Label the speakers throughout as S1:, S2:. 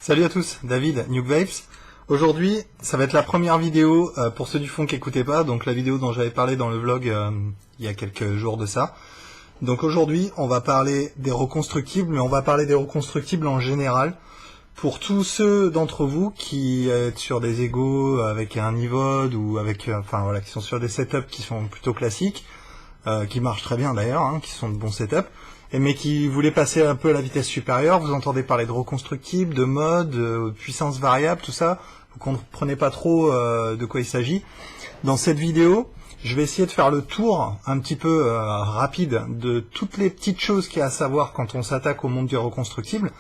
S1: Salut à tous, David, NukeVapes. Aujourd'hui, ça va être la première vidéo pour ceux du fond qui n'écoutaient pas, donc la vidéo dont j'avais parlé dans le vlog il y a quelques jours de ça. Donc aujourd'hui, on va parler des reconstructibles, mais on va parler des reconstructibles en général. Pour tous ceux d'entre vous qui êtes sur des Ego avec un Nivode ou avec, qui sont sur des setups qui sont plutôt classiques, qui marchent très bien d'ailleurs, hein, qui sont de bons setups, mais qui voulaient passer un peu à la vitesse supérieure, vous entendez parler de reconstructibles, de mode, de puissance variable, tout ça, vous comprenez pas trop de quoi il s'agit. Dans cette vidéo, je vais essayer de faire le tour un petit peu rapide de toutes les petites choses qu'il y a à savoir quand on s'attaque au monde du reconstructible,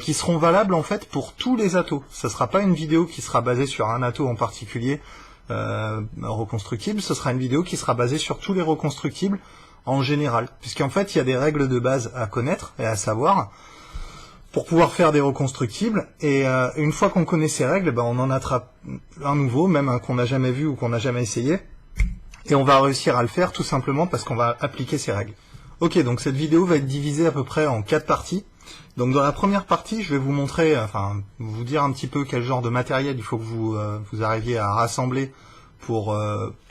S1: qui seront valables en fait pour tous les atos. Ça sera pas une vidéo qui sera basée sur un ato en particulier reconstructible, ce sera une vidéo qui sera basée sur tous les reconstructibles en général, puisqu'en fait il y a des règles de base à connaître et à savoir pour pouvoir faire des reconstructibles, et une fois qu'on connaît ces règles, on en attrape un nouveau, même un qu'on n'a jamais vu ou qu'on n'a jamais essayé, et on va réussir à le faire tout simplement parce qu'on va appliquer ces règles. Ok, donc cette vidéo va être divisée à peu près en 4 parties. Donc dans la première partie, je vais vous montrer, vous dire un petit peu quel genre de matériel il faut que vous arriviez à rassembler pour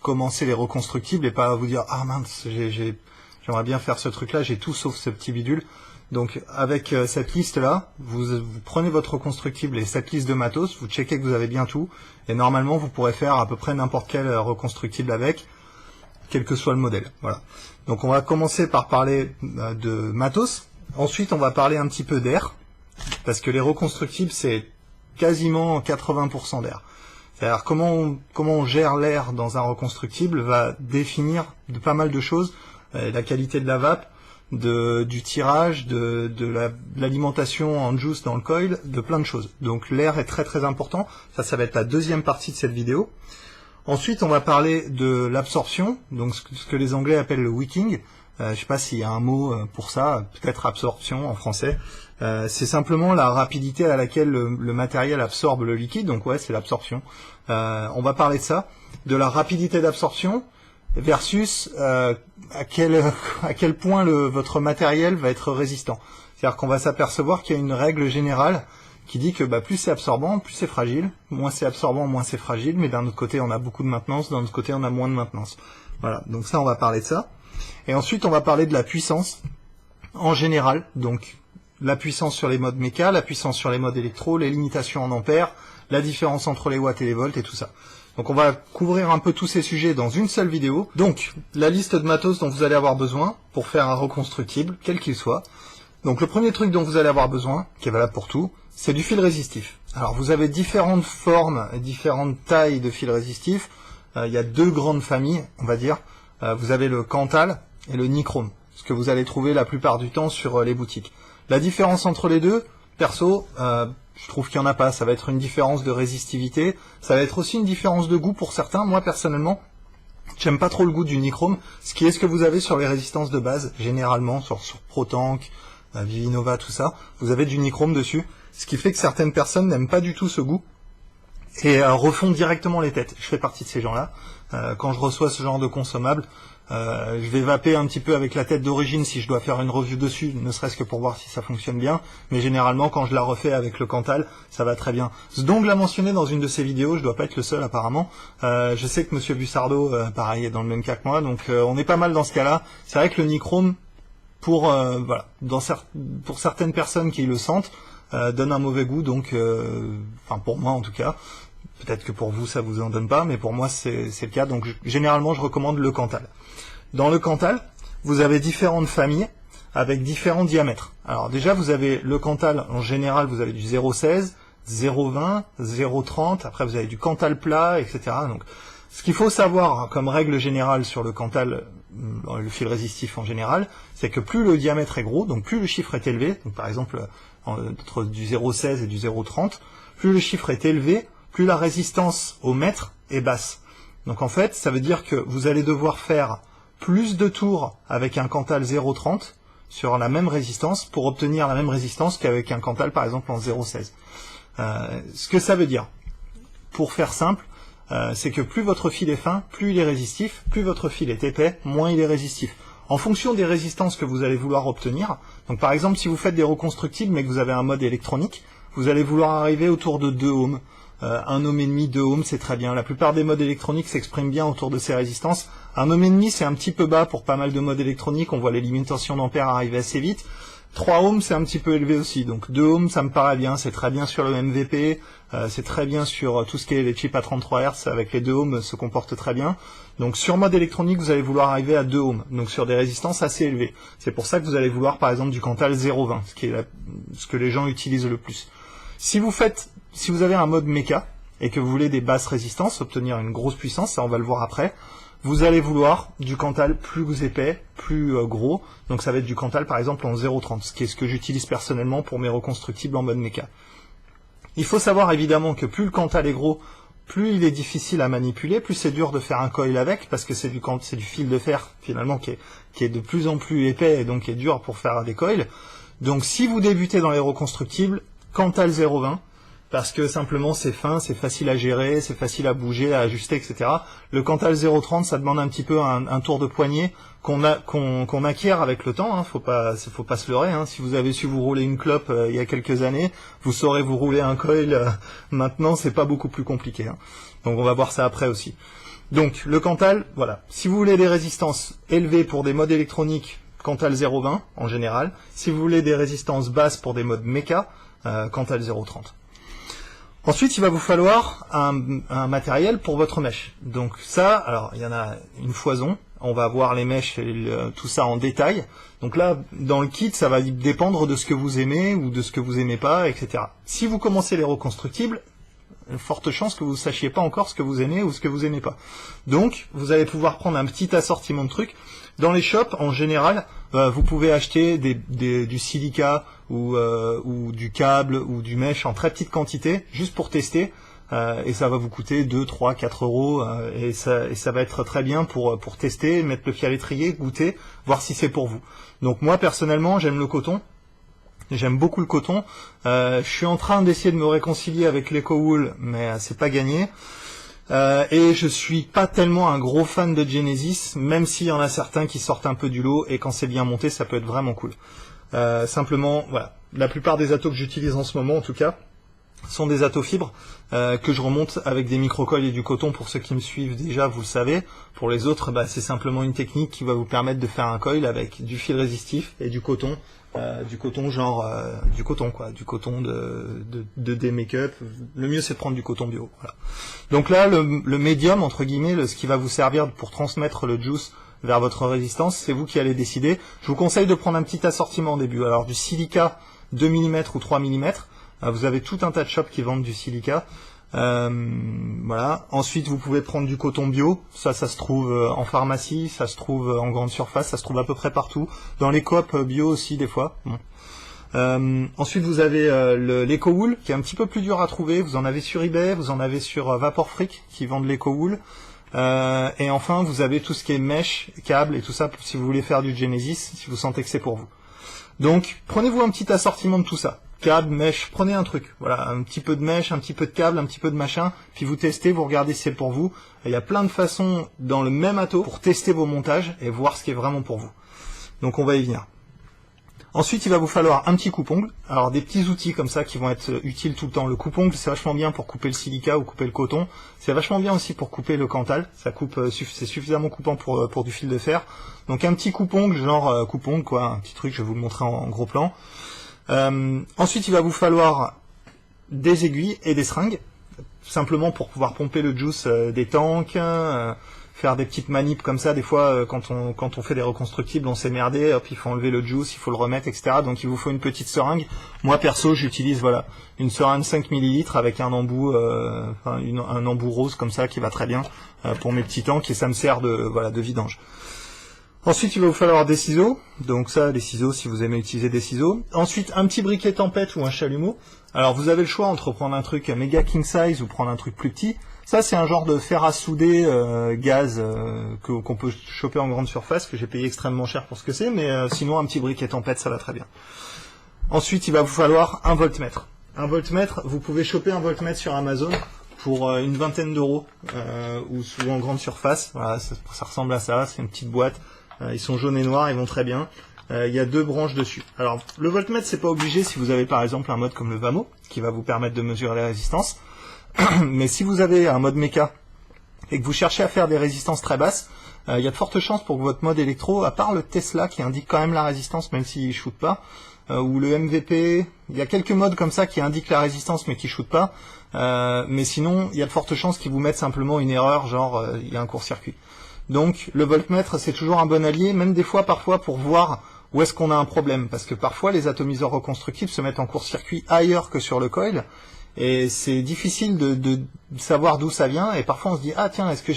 S1: commencer les reconstructibles et pas vous dire « Ah mince, j'aimerais bien faire ce truc-là, j'ai tout sauf ce petit bidule ». Donc avec cette liste-là, vous prenez votre reconstructible et cette liste de matos, vous checkez que vous avez bien tout, et normalement vous pourrez faire à peu près n'importe quel reconstructible avec, quel que soit le modèle. Voilà. Donc on va commencer par parler de matos. Ensuite, on va parler un petit peu d'air, parce que les reconstructibles, c'est quasiment 80% d'air. C'est-à-dire comment on gère l'air dans un reconstructible va définir de pas mal de choses, la qualité de la vape, du tirage, de l'alimentation en juice dans le coil, de plein de choses. Donc l'air est très très important, ça va être la deuxième partie de cette vidéo. Ensuite, on va parler de l'absorption, donc ce que les Anglais appellent le wicking. Je sais pas s'il y a un mot pour ça, peut-être absorption en français. C'est simplement la rapidité à laquelle le matériel absorbe le liquide, donc ouais, c'est l'absorption. On va parler de ça, de la rapidité d'absorption versus à quel point votre matériel va être résistant. C'est-à-dire qu'on va s'apercevoir qu'il y a une règle générale qui dit que plus c'est absorbant, plus c'est fragile, moins c'est absorbant, moins c'est fragile, mais d'un autre côté on a beaucoup de maintenance, d'un autre côté on a moins de maintenance. Voilà, donc ça on va parler de ça. Et ensuite on va parler de la puissance en général, donc la puissance sur les modes méca, la puissance sur les modes électro, les limitations en ampères, la différence entre les watts et les volts et tout ça. Donc on va couvrir un peu tous ces sujets dans une seule vidéo. Donc la liste de matos dont vous allez avoir besoin pour faire un reconstructible, quel qu'il soit. Donc le premier truc dont vous allez avoir besoin, qui est valable pour tout, c'est du fil résistif. Alors vous avez différentes formes et différentes tailles de fil résistif. Il y a deux grandes familles, on va dire. Vous avez le Kanthal et le Nichrome, ce que vous allez trouver la plupart du temps sur les boutiques. La différence entre les deux, perso, je trouve qu'il n'y en a pas. Ça va être une différence de résistivité, ça va être aussi une différence de goût pour certains. Moi personnellement, j'aime pas trop le goût du Nichrome, ce qui est ce que vous avez sur les résistances de base, généralement sur ProTank, Vivinova, tout ça, vous avez du Nichrome dessus, ce qui fait que certaines personnes n'aiment pas du tout ce goût et refont directement les têtes. Je fais partie de ces gens-là. Quand je reçois ce genre de consommable, je vais vaper un petit peu avec la tête d'origine si je dois faire une review dessus, ne serait-ce que pour voir si ça fonctionne bien, mais généralement quand je la refais avec le Kanthal, ça va très bien. Zdong l'a mentionné dans une de ses vidéos, je dois pas être le seul apparemment. Je sais que Monsieur Bussardo, pareil, est dans le même cas que moi, donc on est pas mal dans ce cas-là. C'est vrai que le Nichrome, pour certaines personnes qui le sentent, donne un mauvais goût, donc pour moi en tout cas. Peut-être que pour vous ça vous en donne pas, mais pour moi c'est le cas, donc généralement je recommande le Kanthal. Dans le Kanthal, vous avez différentes familles avec différents diamètres. Alors déjà vous avez le Kanthal, en général vous avez du 0,16, 0,20, 0,30, après vous avez du Kanthal plat, etc. Donc ce qu'il faut savoir comme règle générale sur le Kanthal, le fil résistif en général, c'est que plus le diamètre est gros, donc plus le chiffre est élevé, donc par exemple entre du 0,16 et du 0,30, plus le chiffre est élevé, plus la résistance au mètre est basse. Donc en fait, ça veut dire que vous allez devoir faire plus de tours avec un Kanthal 0,30 sur la même résistance pour obtenir la même résistance qu'avec un Kanthal par exemple en 0,16. Ce que ça veut dire, pour faire simple, c'est que plus votre fil est fin, plus il est résistif, plus votre fil est épais, moins il est résistif. En fonction des résistances que vous allez vouloir obtenir, donc par exemple si vous faites des reconstructibles mais que vous avez un mode électronique, vous allez vouloir arriver autour de 2 ohms. 1 ohm et demi, 2 ohms, c'est très bien. La plupart des modes électroniques s'expriment bien autour de ces résistances. 1 ohm et demi, c'est un petit peu bas pour pas mal de modes électroniques. On voit les limitations d'ampères arriver assez vite. 3 ohms, c'est un petit peu élevé aussi. Donc 2 ohms, ça me paraît bien. C'est très bien sur le MVP. C'est très bien sur tout ce qui est les chips à 33 Hz. Avec les 2 ohms, se comporte très bien. Donc sur mode électronique, vous allez vouloir arriver à 2 ohms. Donc sur des résistances assez élevées. C'est pour ça que vous allez vouloir, par exemple, du Cantal 0,20, ce que les gens utilisent le plus. Si vous avez un mode méca, et que vous voulez des basses résistances, obtenir une grosse puissance, ça on va le voir après, vous allez vouloir du Cantal plus épais, plus gros, donc ça va être du Cantal par exemple en 0,30, ce qui est ce que j'utilise personnellement pour mes reconstructibles en mode méca. Il faut savoir évidemment que plus le Cantal est gros, plus il est difficile à manipuler, plus c'est dur de faire un coil avec, parce que c'est du fil de fer finalement qui est de plus en plus épais et donc qui est dur pour faire des coils. Donc si vous débutez dans les reconstructibles, Cantal 0,20, parce que simplement c'est fin, c'est facile à gérer, c'est facile à bouger, à ajuster, etc. Le Cantal 0,30, ça demande un petit peu un tour de poignet qu'on acquiert avec le temps, hein. Faut pas se leurrer, hein. Si vous avez su vous rouler une clope il y a quelques années, vous saurez vous rouler un coil maintenant, c'est pas beaucoup plus compliqué, hein. Donc on va voir ça après aussi. Donc le Cantal, voilà. Si vous voulez des résistances élevées pour des modes électroniques, Cantal 0,20 en général. Si vous voulez des résistances basses pour des modes méca, Cantal 0,30. Ensuite, il va vous falloir un matériel pour votre mèche. Donc ça, alors il y en a une foison. On va voir les mèches et tout ça en détail. Donc là, dans le kit, ça va dépendre de ce que vous aimez ou de ce que vous aimez pas, etc. Si vous commencez les reconstructibles, forte chance que vous ne sachiez pas encore ce que vous aimez ou ce que vous aimez pas. Donc, vous allez pouvoir prendre un petit assortiment de trucs. Dans les shops, en général, vous pouvez acheter du silica ou du câble ou du mèche en très petite quantité, juste pour tester. Et ça va vous coûter 2, 3, 4 euros. Et ça va être très bien pour tester, mettre le pied à l'étrier, goûter, voir si c'est pour vous. Donc moi, personnellement, j'aime le coton. J'aime beaucoup le coton. Je suis en train d'essayer de me réconcilier avec l'EcoWool, mais c'est pas gagné. Et je suis pas tellement un gros fan de Genesis, même s'il y en a certains qui sortent un peu du lot, et quand c'est bien monté, ça peut être vraiment cool. Simplement, voilà. La plupart des atos que j'utilise en ce moment, en tout cas, sont des atos fibres que je remonte avec des microcoils et du coton. Pour ceux qui me suivent déjà, vous le savez. Pour les autres, c'est simplement une technique qui va vous permettre de faire un coil avec du fil résistif et du coton. Du coton de des make-up. Le mieux c'est de prendre du coton bio. Voilà. Donc là, le médium, entre guillemets, ce qui va vous servir pour transmettre le juice vers votre résistance, c'est vous qui allez décider. Je vous conseille de prendre un petit assortiment au début. Alors du silica 2 mm ou 3 mm. Vous avez tout un tas de shops qui vendent du silica. Voilà. Ensuite, vous pouvez prendre du coton bio. Ça se trouve en pharmacie, ça se trouve en grande surface, ça se trouve à peu près partout. Dans les coops bio aussi, des fois. Bon. Ensuite, vous avez l'EcoWool, qui est un petit peu plus dur à trouver. Vous en avez sur eBay, vous en avez sur Vaporfreak, qui vendent l'EcoWool. Et enfin, vous avez tout ce qui est mèche, câble et tout ça, si vous voulez faire du Genesis, si vous sentez que c'est pour vous. Donc, prenez-vous un petit assortiment de tout ça. Câble, mèche, prenez un truc. Voilà, un petit peu de mèche, un petit peu de câble, un petit peu de machin, puis vous testez, vous regardez si c'est pour vous. Et il y a plein de façons dans le même ato pour tester vos montages et voir ce qui est vraiment pour vous. Donc on va y venir. Ensuite, il va vous falloir un petit coupe-ongle. Alors des petits outils comme ça qui vont être utiles tout le temps. Le coupe-ongle, c'est vachement bien pour couper le silica ou couper le coton. C'est vachement bien aussi pour couper le Cantal. Ça coupe, c'est suffisamment coupant pour du fil de fer. Donc un petit coupe-ongle, genre coupe-ongle quoi, un petit truc, je vais vous le montrer en gros plan. Ensuite, il va vous falloir des aiguilles et des seringues, simplement pour pouvoir pomper le juice des tanks, faire des petites manips comme ça. Des fois, quand on fait des reconstructibles, on s'est merdé, hop, il faut enlever le juice, il faut le remettre, etc. Donc il vous faut une petite seringue. Moi, perso, j'utilise une seringue 5 ml avec un embout, un embout rose comme ça qui va très bien pour mes petits tanks et ça me sert de vidange. Ensuite, il va vous falloir des ciseaux. Donc ça, les ciseaux, si vous aimez utiliser des ciseaux. Ensuite, un petit briquet tempête ou un chalumeau. Alors, vous avez le choix entre prendre un truc méga king size ou prendre un truc plus petit. Ça, c'est un genre de fer à souder gaz qu'on peut choper en grande surface, que j'ai payé extrêmement cher pour ce que c'est. Mais sinon, un petit briquet tempête, ça va très bien. Ensuite, il va vous falloir un voltmètre. Un voltmètre, vous pouvez choper un voltmètre sur Amazon pour une vingtaine d'euros ou en grande surface. Voilà, ça ressemble à ça, c'est une petite boîte. Ils sont jaunes et noirs, ils vont très bien. il y a deux branches dessus. Alors le voltmètre c'est pas obligé si vous avez par exemple un mode comme le Vamo qui va vous permettre de mesurer les résistances. Mais si vous avez un mode méca et que vous cherchez à faire des résistances très basses, il y a de fortes chances pour que votre mode électro, à part le Tesla qui indique quand même la résistance même s'il shoot pas, ou le MVP, il y a quelques modes comme ça qui indiquent la résistance mais qui shoot pas, mais sinon il y a de fortes chances qu'ils vous mettent simplement une erreur, genre il y a un court-circuit. Donc le voltmètre c'est toujours un bon allié, même des fois parfois pour voir où est-ce qu'on a un problème, parce que parfois les atomiseurs reconstructibles se mettent en court-circuit ailleurs que sur le coil, et c'est difficile de savoir d'où ça vient, et parfois on se dit ah tiens, est-ce que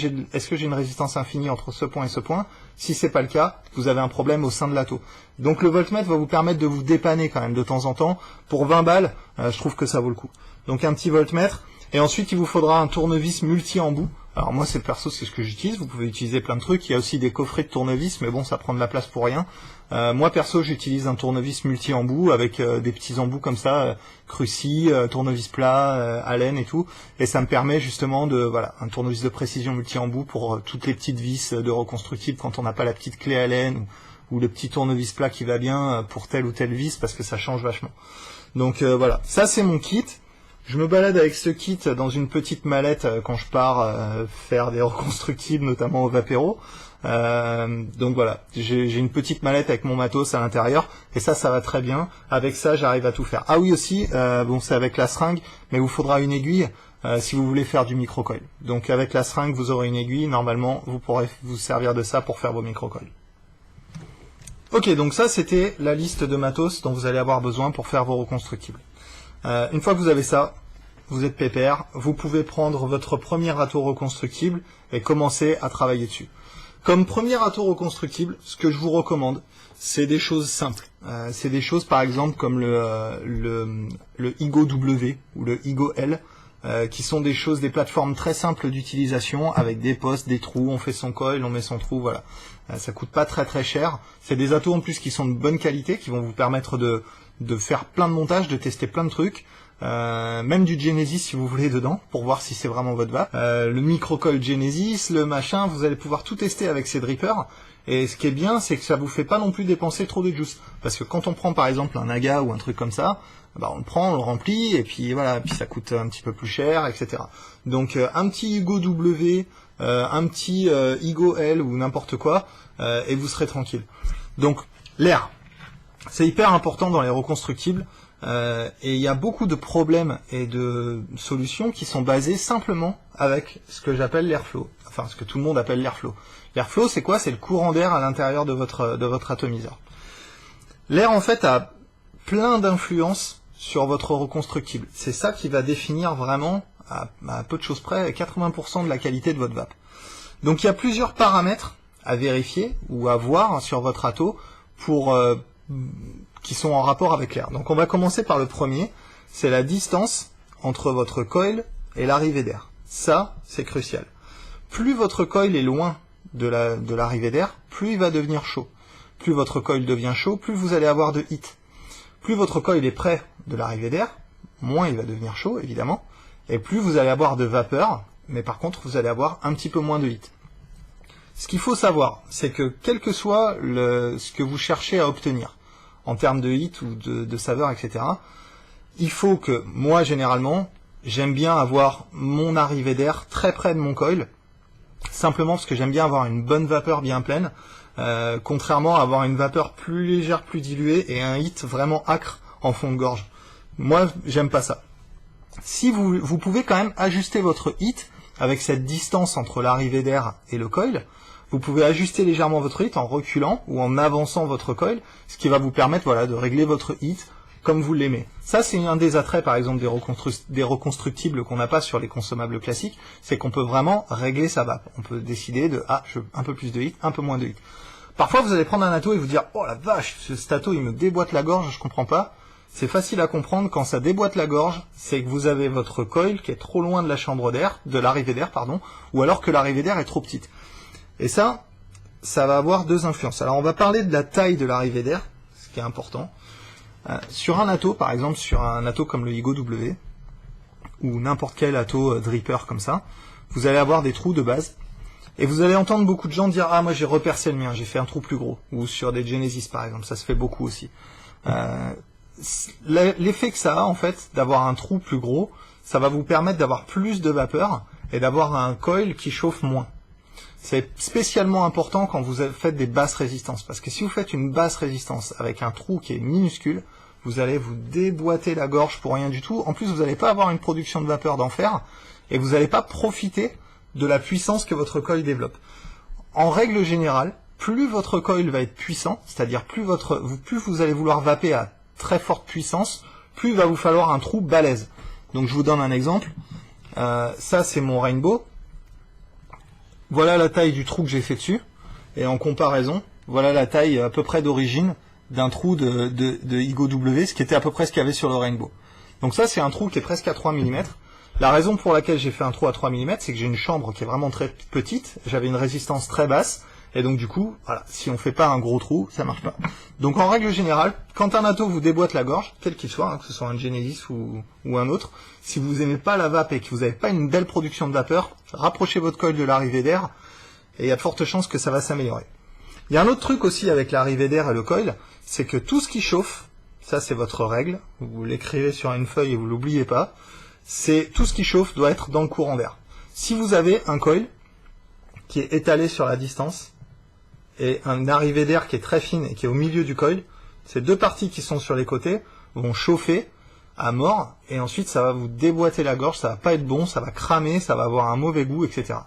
S1: j'ai une résistance infinie entre ce point et ce point? Si c'est pas le cas, vous avez un problème au sein de l'atto. Donc le voltmètre va vous permettre de vous dépanner quand même de temps en temps. Pour 20 balles, je trouve que ça vaut le coup. Donc un petit voltmètre, et ensuite il vous faudra un tournevis multi-embout. Alors moi c'est perso, c'est ce que j'utilise, vous pouvez utiliser plein de trucs, il y a aussi des coffrets de tournevis, mais bon ça prend de la place pour rien. Moi perso j'utilise un tournevis multi-embout avec des petits embouts comme ça, Cruci, tournevis plat, Allen et tout, et ça me permet justement de, voilà, un tournevis de précision multi-embout pour toutes les petites vis de reconstructibles quand on n'a pas la petite clé Allen ou le petit tournevis plat qui va bien pour telle ou telle vis parce que ça change vachement. Donc voilà, ça c'est mon kit. Je me balade avec ce kit dans une petite mallette quand je pars faire des reconstructibles, notamment au Vapero. Donc voilà, j'ai une petite mallette avec mon matos à l'intérieur, et ça va très bien. Avec ça, j'arrive à tout faire. Ah oui aussi, bon c'est avec la seringue, mais vous faudra une aiguille si vous voulez faire du microcoil. Donc avec la seringue, vous aurez une aiguille. Normalement, vous pourrez vous servir de ça pour faire vos microcoils. Ok, donc ça c'était la liste de matos dont vous allez avoir besoin pour faire vos reconstructibles. Une fois que vous avez ça, vous êtes pépère, vous pouvez prendre votre premier râteau reconstructible et commencer à travailler dessus. Comme premier râteau reconstructible, ce que je vous recommande, c'est des choses simples. C'est des choses par exemple comme le Igo W ou le Igo L, qui sont des choses, des plateformes très simples d'utilisation avec des postes, des trous, on fait son coil, on met son trou, voilà. Ça coûte pas très très cher. C'est des râteaux en plus qui sont de bonne qualité, qui vont vous permettre de faire plein de montages, de tester plein de trucs. Même du Genesis si vous voulez dedans, pour voir si c'est vraiment votre vape. Le microcoil Genesis, le machin, vous allez pouvoir tout tester avec ces drippers. Et ce qui est bien, c'est que ça vous fait pas non plus dépenser trop de juice. Parce que quand on prend par exemple un Naga ou un truc comme ça, bah on le prend, on le remplit, et puis voilà, puis ça coûte un petit peu plus cher, etc. Donc un petit Igo W, un petit Igo L ou n'importe quoi, et vous serez tranquille. Donc l'air, c'est hyper important dans les reconstructibles. Et il y a beaucoup de problèmes et de solutions qui sont basées simplement avec ce que j'appelle l'airflow, enfin ce que tout le monde appelle l'airflow. L'airflow c'est quoi? C'est le courant d'air à l'intérieur de votre atomiseur. L'air en fait a plein d'influences sur votre reconstructible. C'est ça qui va définir vraiment, à peu de choses près, 80% de la qualité de votre vape. Donc il y a plusieurs paramètres à vérifier ou à voir sur votre atto pour qui sont en rapport avec l'air. Donc on va commencer par le premier, c'est la distance entre votre coil et l'arrivée d'air. Ça, c'est crucial. Plus votre coil est loin de l'arrivée d'air, plus il va devenir chaud. Plus votre coil devient chaud, plus vous allez avoir de heat. Plus votre coil est près de l'arrivée d'air, moins il va devenir chaud, évidemment, et plus vous allez avoir de vapeur, mais par contre vous allez avoir un petit peu moins de heat. Ce qu'il faut savoir, c'est que quel que soit ce que vous cherchez à obtenir, en termes de heat ou de saveur, etc., il faut que, moi, généralement, j'aime bien avoir mon arrivée d'air très près de mon coil, simplement parce que j'aime bien avoir une bonne vapeur bien pleine, contrairement à avoir une vapeur plus légère, plus diluée, et un heat vraiment acre en fond de gorge. Moi, j'aime pas ça. Si vous pouvez quand même ajuster votre heat avec cette distance entre l'arrivée d'air et le coil. Vous pouvez ajuster légèrement votre heat en reculant ou en avançant votre coil, ce qui va vous permettre voilà, de régler votre heat comme vous l'aimez. Ça, c'est un des attraits, par exemple, des reconstructibles qu'on n'a pas sur les consommables classiques, c'est qu'on peut vraiment régler sa vape. On peut décider de, je veux un peu plus de heat, un peu moins de heat. Parfois, vous allez prendre un atto et vous dire, oh la vache, cet atto, il me déboîte la gorge, je comprends pas. C'est facile à comprendre, quand ça déboîte la gorge, c'est que vous avez votre coil qui est trop loin de la chambre d'air, de l'arrivée d'air, pardon, ou alors que l'arrivée d'air est trop petite. Et ça va avoir deux influences. Alors on va parler de la taille de l'arrivée d'air, ce qui est important. Sur un atto, par exemple, sur un atto comme le Igo W, ou n'importe quel atto dripper comme ça, vous allez avoir des trous de base. Et vous allez entendre beaucoup de gens dire « Ah, moi j'ai repercé le mien, j'ai fait un trou plus gros », ou sur des Genesis par exemple, ça se fait beaucoup aussi. L'effet que ça a en fait, d'avoir un trou plus gros, ça va vous permettre d'avoir plus de vapeur et d'avoir un coil qui chauffe moins. C'est spécialement important quand vous faites des basses résistances, parce que si vous faites une basse résistance avec un trou qui est minuscule, vous allez vous déboîter la gorge pour rien du tout. En plus, vous n'allez pas avoir une production de vapeur d'enfer, et vous n'allez pas profiter de la puissance que votre coil développe. En règle générale, plus votre coil va être puissant, c'est-à-dire plus vous allez vouloir vaper à très forte puissance, plus il va vous falloir un trou balèze. Donc je vous donne un exemple. Ça c'est mon Rainbow. Voilà la taille du trou que j'ai fait dessus. Et en comparaison, voilà la taille à peu près d'origine d'un trou de Igo W, ce qui était à peu près ce qu'il y avait sur le Rainbow. Donc ça c'est un trou qui est presque à 3 mm. La raison pour laquelle j'ai fait un trou à 3 mm, c'est que j'ai une chambre qui est vraiment très petite, j'avais une résistance très basse, et donc du coup, voilà, si on fait pas un gros trou, ça marche pas. Donc en règle générale, quand un atto vous déboîte la gorge, quel qu'il soit, hein, que ce soit un Genesis ou un autre, si vous aimez pas la vape et que vous n'avez pas une belle production de vapeur, rapprochez votre coil de l'arrivée d'air, et il y a de fortes chances que ça va s'améliorer. Il y a un autre truc aussi avec l'arrivée d'air et le coil, c'est que tout ce qui chauffe, ça c'est votre règle, vous l'écrivez sur une feuille et vous l'oubliez pas, c'est tout ce qui chauffe doit être dans le courant d'air. Si vous avez un coil qui est étalé sur la distance et une arrivée d'air qui est très fine et qui est au milieu du coil, ces deux parties qui sont sur les côtés vont chauffer à mort et ensuite ça va vous déboîter la gorge, ça va pas être bon, ça va cramer, ça va avoir un mauvais goût, etc.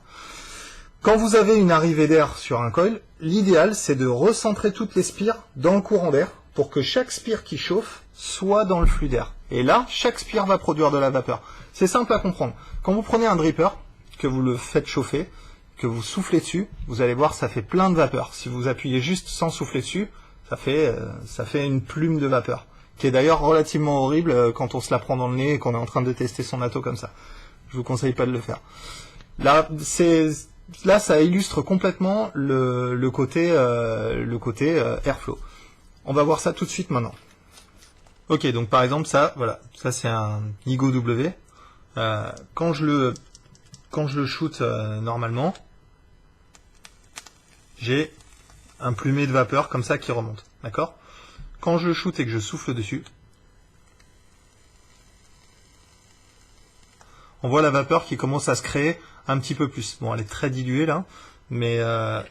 S1: Quand vous avez une arrivée d'air sur un coil, l'idéal c'est de recentrer toutes les spires dans le courant d'air pour que chaque spire qui chauffe soit dans le flux d'air. Et là, chaque spire va produire de la vapeur. C'est simple à comprendre. Quand vous prenez un dripper, que vous le faites chauffer, que vous soufflez dessus, vous allez voir ça fait plein de vapeur. Si vous appuyez juste sans souffler dessus, ça fait une plume de vapeur, qui est d'ailleurs relativement horrible quand on se la prend dans le nez et qu'on est en train de tester son atto comme ça. Je vous conseille pas de le faire. Là, ça illustre complètement le côté airflow. On va voir ça tout de suite maintenant. Ok, donc par exemple ça, voilà, ça c'est un Igo W. Quand je le shoot normalement, j'ai un plumet de vapeur comme ça qui remonte, d'accord? Quand je le shoot et que je souffle dessus, on voit la vapeur qui commence à se créer un petit peu plus. Bon, elle est très diluée là, mais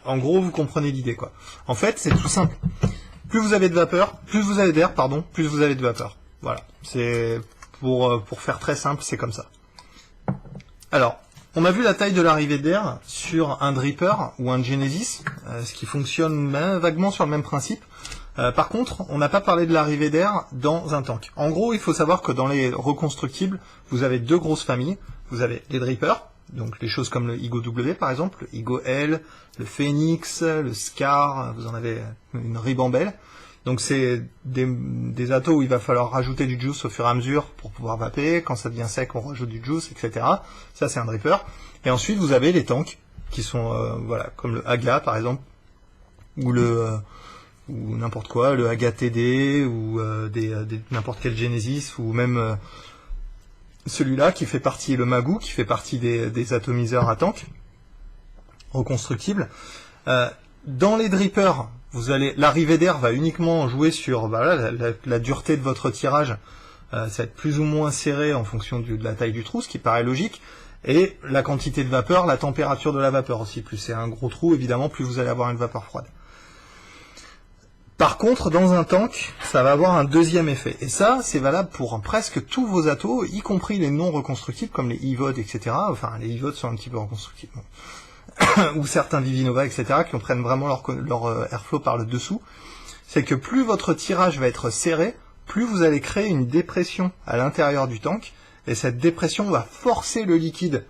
S1: en gros vous comprenez l'idée quoi. En fait, c'est tout simple. Plus vous avez de vapeur, plus vous avez d'air, pardon, plus vous avez de vapeur. Voilà, c'est pour faire très simple, c'est comme ça. Alors, on a vu la taille de l'arrivée d'air sur un dripper ou un Genesis, ce qui fonctionne vaguement sur le même principe. Par contre, on n'a pas parlé de l'arrivée d'air dans un tank. En gros, il faut savoir que dans les reconstructibles, vous avez deux grosses familles. Vous avez les drippers, donc les choses comme le Igo W par exemple, le Igo L, le Phoenix, le Scar, vous en avez une ribambelle. Donc c'est des attos où il va falloir rajouter du juice au fur et à mesure pour pouvoir vaper. Quand ça devient sec, on rajoute du juice, etc. Ça c'est un dripper. Et ensuite vous avez les tanks qui sont voilà, comme le Aga par exemple, ou ou n'importe quoi, le Aga TD, ou n'importe quel Genesis, ou même celui-là qui fait partie, le Magoo, qui fait partie des atomiseurs à tank reconstructibles. Dans les drippers, l'arrivée d'air va uniquement jouer sur la dureté de votre tirage. Ça va être plus ou moins serré en fonction de la taille du trou, ce qui paraît logique, et la quantité de vapeur, la température de la vapeur aussi. Plus c'est un gros trou, évidemment, plus vous allez avoir une vapeur froide. Par contre, dans un tank, ça va avoir un deuxième effet. Et ça, c'est valable pour presque tous vos attos, y compris les non reconstructibles, comme les EVOD, etc. Enfin, les EVOD sont un petit peu reconstructibles. Ou certains Vivinova, etc., qui prennent vraiment leur airflow par le dessous. C'est que plus votre tirage va être serré, plus vous allez créer une dépression à l'intérieur du tank, et cette dépression va forcer le liquide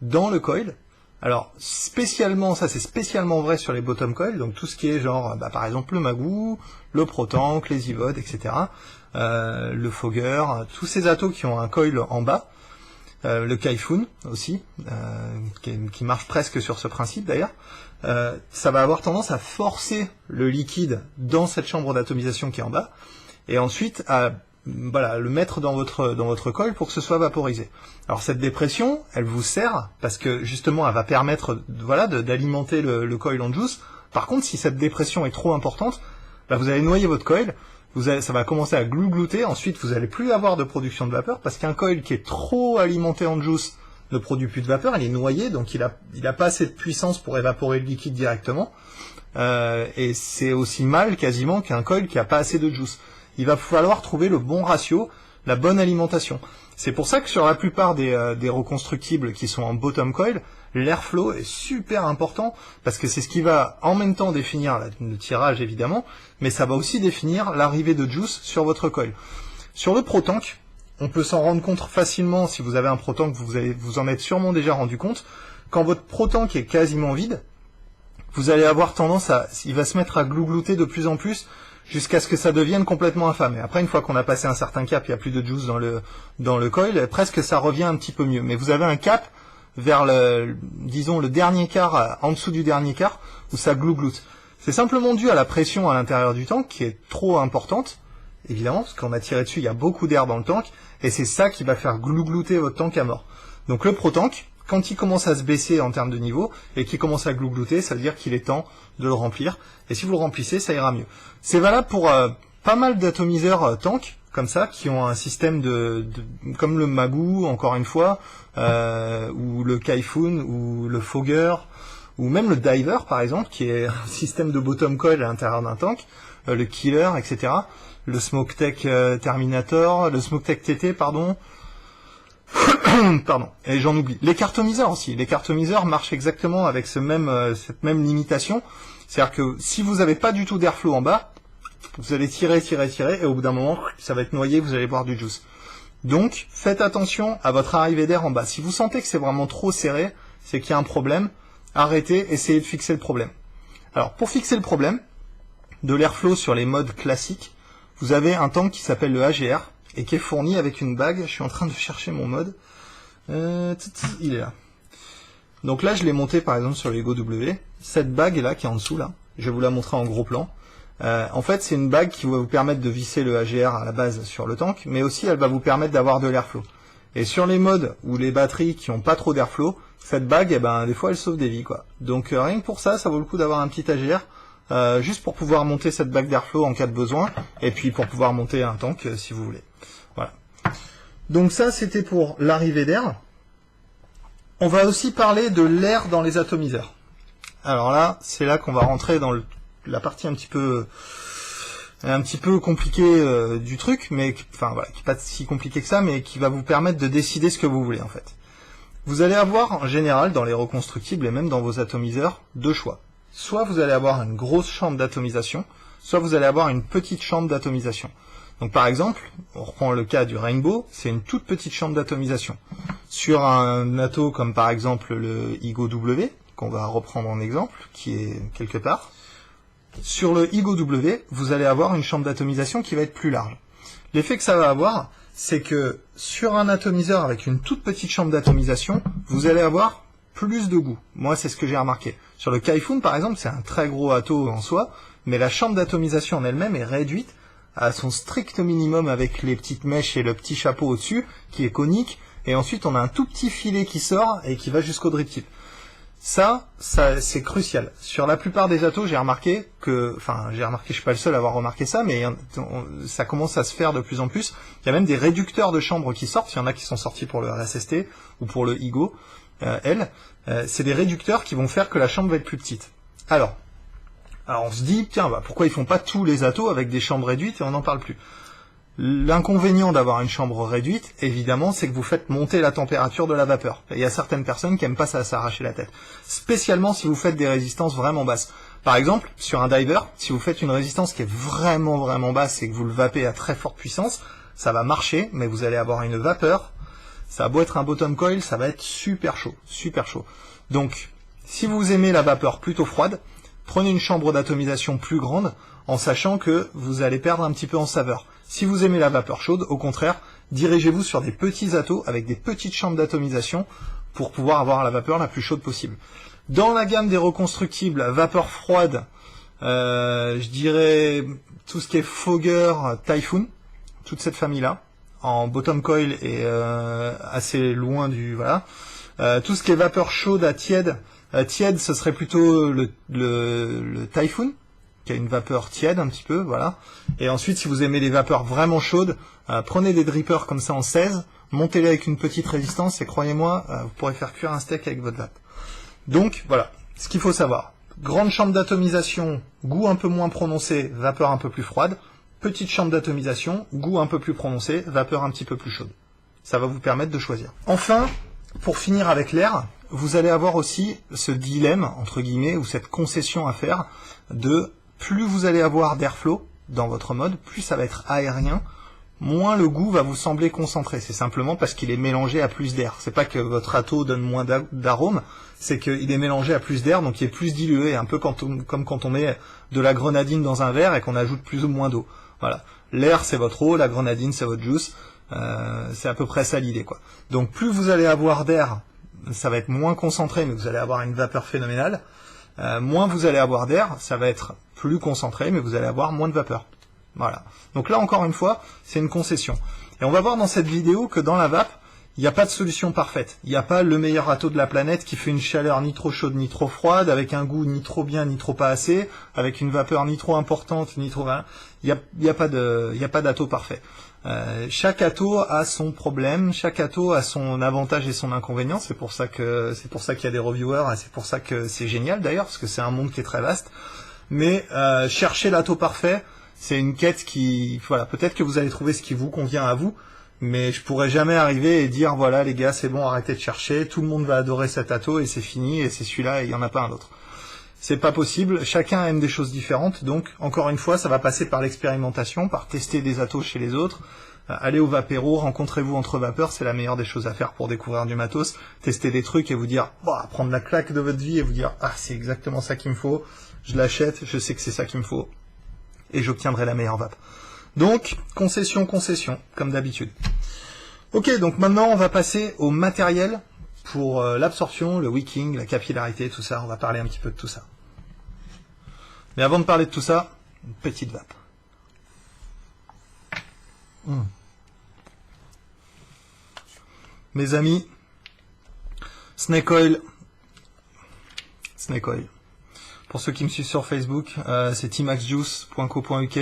S1: dans le coil. Alors, ça c'est spécialement vrai sur les bottom coils, donc tout ce qui est genre, par exemple le Magoo, le Protank, les EVOD, etc., le Fogger, tous ces attos qui ont un coil en bas, le Kaifun aussi, qui marche presque sur ce principe d'ailleurs, ça va avoir tendance à forcer le liquide dans cette chambre d'atomisation qui est en bas, et ensuite à voilà, le mettre dans votre coil pour que ce soit vaporisé. Alors cette dépression, elle vous sert parce que justement elle va permettre voilà d'alimenter le coil en juice. Par contre, si cette dépression est trop importante, bah, vous allez noyer votre coil, ça va commencer à glouglouter, ensuite vous allez plus avoir de production de vapeur parce qu'un coil qui est trop alimenté en juice ne produit plus de vapeur, il est noyé, donc il a pas assez de puissance pour évaporer le liquide directement. Et c'est aussi mal quasiment qu'un coil qui a pas assez de juice. Il va falloir trouver le bon ratio, la bonne alimentation. C'est pour ça que sur la plupart des reconstructibles qui sont en bottom coil, l'airflow est super important, parce que c'est ce qui va en même temps définir le tirage évidemment, mais ça va aussi définir l'arrivée de juice sur votre coil. Sur le ProTank, on peut s'en rendre compte facilement si vous avez un ProTank, vous en êtes sûrement déjà rendu compte, quand votre ProTank est quasiment vide, vous allez avoir tendance il va se mettre à glouglouter de plus en plus, jusqu'à ce que ça devienne complètement affamé. Après, une fois qu'on a passé un certain cap, il n'y a plus de juice dans le coil, presque ça revient un petit peu mieux. Mais vous avez un cap vers disons le dernier quart, en dessous du dernier quart, où ça glougloute. C'est simplement dû à la pression à l'intérieur du tank, qui est trop importante, évidemment, parce qu'on a tiré dessus, il y a beaucoup d'air dans le tank, et c'est ça qui va faire glouglouter votre tank à mort. Donc le ProTank, quand il commence à se baisser en termes de niveau, et qu'il commence à glouglouter, ça veut dire qu'il est temps de le remplir, et si vous le remplissez, ça ira mieux. C'est valable pour pas mal d'atomiseurs tank, comme ça, qui ont un système comme le Magoo, encore une fois, ou le Kaifun, ou le Fogger, ou même le Diver, par exemple, qui est un système de bottom coil à l'intérieur d'un tank, le Killer, etc., le Smoke-Tech Terminator, le Smoke-Tech TT, pardon, pardon, et j'en oublie. Les cartomiseurs aussi. Les cartomiseurs marchent exactement avec cette même limitation. C'est-à-dire que si vous n'avez pas du tout d'airflow en bas, vous allez tirer, et au bout d'un moment, ça va être noyé, vous allez boire du juice. Donc, faites attention à votre arrivée d'air en bas. Si vous sentez que c'est vraiment trop serré, c'est qu'il y a un problème. Arrêtez, essayez de fixer le problème. Alors, pour fixer le problème de l'airflow sur les modes classiques, vous avez un tank qui s'appelle le AGR, et qui est fourni avec une bague. Je suis en train de chercher mon mode. Il est là. Donc là, je l'ai monté par exemple sur le Ego W. Cette bague là, qui est en dessous là, je vais vous la montrer en gros plan. En fait, c'est une bague qui va vous permettre de visser le AGR à la base sur le tank, mais aussi elle va vous permettre d'avoir de l'airflow. Et sur les modes où les batteries qui n'ont pas trop d'airflow, cette bague, eh ben, des fois, elle sauve des vies, quoi. Donc rien que pour ça, ça vaut le coup d'avoir un petit AGR, juste pour pouvoir monter cette bague d'airflow en cas de besoin, et puis pour pouvoir monter un tank si vous voulez. Voilà. Donc ça, c'était pour l'arrivée d'air. On va aussi parler de l'air dans les atomiseurs. Alors là, c'est là qu'on va rentrer dans la partie un petit peu compliquée du truc, mais enfin voilà, qui n'est pas si compliqué que ça, mais qui va vous permettre de décider ce que vous voulez en fait. Vous allez avoir en général dans les reconstructibles et même dans vos atomiseurs deux choix. Soit vous allez avoir une grosse chambre d'atomisation, soit vous allez avoir une petite chambre d'atomisation. Donc par exemple, on reprend le cas du Rainbow, c'est une toute petite chambre d'atomisation. Sur un ato comme par exemple le Ego W, qu'on va reprendre en exemple, qui est quelque part, sur le Ego W, vous allez avoir une chambre d'atomisation qui va être plus large. L'effet que ça va avoir, c'est que sur un atomiseur avec une toute petite chambre d'atomisation, vous allez avoir plus de goût. Moi, c'est ce que j'ai remarqué. Sur le Kaifun, par exemple, c'est un très gros ato en soi, mais la chambre d'atomisation en elle-même est réduite à son strict minimum avec les petites mèches et le petit chapeau au-dessus, qui est conique, et ensuite on a un tout petit filet qui sort et qui va jusqu'au drip tip. Ça c'est crucial. Sur la plupart des atos, j'ai remarqué, je suis pas le seul à avoir remarqué ça, mais ça commence à se faire de plus en plus. Il y a même des réducteurs de chambre qui sortent, il y en a qui sont sortis pour le RSST ou pour le Ego c'est des réducteurs qui vont faire que la chambre va être plus petite. Alors on se dit, tiens, pourquoi ils font pas tous les atos avec des chambres réduites et on n'en parle plus. L'inconvénient d'avoir une chambre réduite, évidemment, c'est que vous faites monter la température de la vapeur. Il y a certaines personnes qui aiment pas ça s'arracher la tête. Spécialement si vous faites des résistances vraiment basses. Par exemple, sur un diver, si vous faites une résistance qui est vraiment vraiment basse et que vous le vapez à très forte puissance, ça va marcher, mais vous allez avoir une vapeur. Ça a beau être un bottom coil, ça va être super chaud, super chaud. Donc, si vous aimez la vapeur plutôt froide, prenez une chambre d'atomisation plus grande, en sachant que vous allez perdre un petit peu en saveur. Si vous aimez la vapeur chaude, au contraire, dirigez-vous sur des petits atos avec des petites chambres d'atomisation pour pouvoir avoir la vapeur la plus chaude possible. Dans la gamme des reconstructibles vapeur froide, je dirais tout ce qui est Fogger, Typhoon. toute cette famille-là, en bottom coil et assez loin du... Voilà. Tout ce qui est vapeur chaude à tiède, tiède ce serait plutôt le Typhoon, qui a une vapeur tiède un petit peu, voilà. Et ensuite, si vous aimez les vapeurs vraiment chaudes, prenez des drippers comme ça en 16, montez-les avec une petite résistance et croyez-moi, vous pourrez faire cuire un steak avec votre vape. Donc voilà, ce qu'il faut savoir. Grande chambre d'atomisation, goût un peu moins prononcé, vapeur un peu plus froide. Petite chambre d'atomisation, goût un peu plus prononcé, vapeur un petit peu plus chaude. Ça va vous permettre de choisir. Enfin, pour finir avec l'air, vous allez avoir aussi ce dilemme, entre guillemets, ou cette concession à faire de plus vous allez avoir d'airflow dans votre mode, plus ça va être aérien, moins le goût va vous sembler concentré. C'est simplement parce qu'il est mélangé à plus d'air. C'est pas que votre atto donne moins d'arôme, c'est qu'il est mélangé à plus d'air, donc il est plus dilué, un peu comme quand on met de la grenadine dans un verre et qu'on ajoute plus ou moins d'eau. Voilà. L'air c'est votre eau, la grenadine c'est votre juice, c'est à peu près ça l'idée, quoi. Donc plus vous allez avoir d'air, ça va être moins concentré, mais vous allez avoir une vapeur phénoménale. Moins vous allez avoir d'air, ça va être plus concentré, mais vous allez avoir moins de vapeur. Voilà. Donc là, encore une fois, c'est une concession. Et on va voir dans cette vidéo que dans la vape, il n'y a pas de solution parfaite. Il n'y a pas le meilleur atto de la planète qui fait une chaleur ni trop chaude ni trop froide, avec un goût ni trop bien ni trop pas assez, avec une vapeur ni trop importante ni trop... Il n'y a pas d'atto parfait. Chaque atto a son problème, chaque atto a son avantage et son inconvénient. C'est pour ça qu'il y a des reviewers et c'est pour ça que c'est génial d'ailleurs, parce que c'est un monde qui est très vaste. Mais chercher l'atto parfait, c'est une quête qui... Voilà, peut-être que vous allez trouver ce qui vous convient à vous, mais je pourrais jamais arriver et dire voilà les gars, c'est bon, arrêtez de chercher, tout le monde va adorer cet atto et c'est fini, et c'est celui-là et il n'y en a pas un autre. C'est pas possible, chacun aime des choses différentes, donc encore une fois, ça va passer par l'expérimentation, par tester des attos chez les autres. Allez au Vapéro, rencontrez-vous entre vapeurs, c'est la meilleure des choses à faire pour découvrir du matos, tester des trucs et vous dire, bah, prendre la claque de votre vie et vous dire, ah, c'est exactement ça qu'il me faut, je l'achète, je sais que c'est ça qu'il me faut, et j'obtiendrai la meilleure vape. Donc, concession, comme d'habitude. Ok, donc maintenant on va passer au matériel pour l'absorption, le wicking, la capillarité, tout ça, on va parler un petit peu de tout ça. Mais avant de parler de tout ça, une petite vape. Mes amis, Snake Oil. Pour ceux qui me suivent sur Facebook, c'est tmaxjuice.co.uk.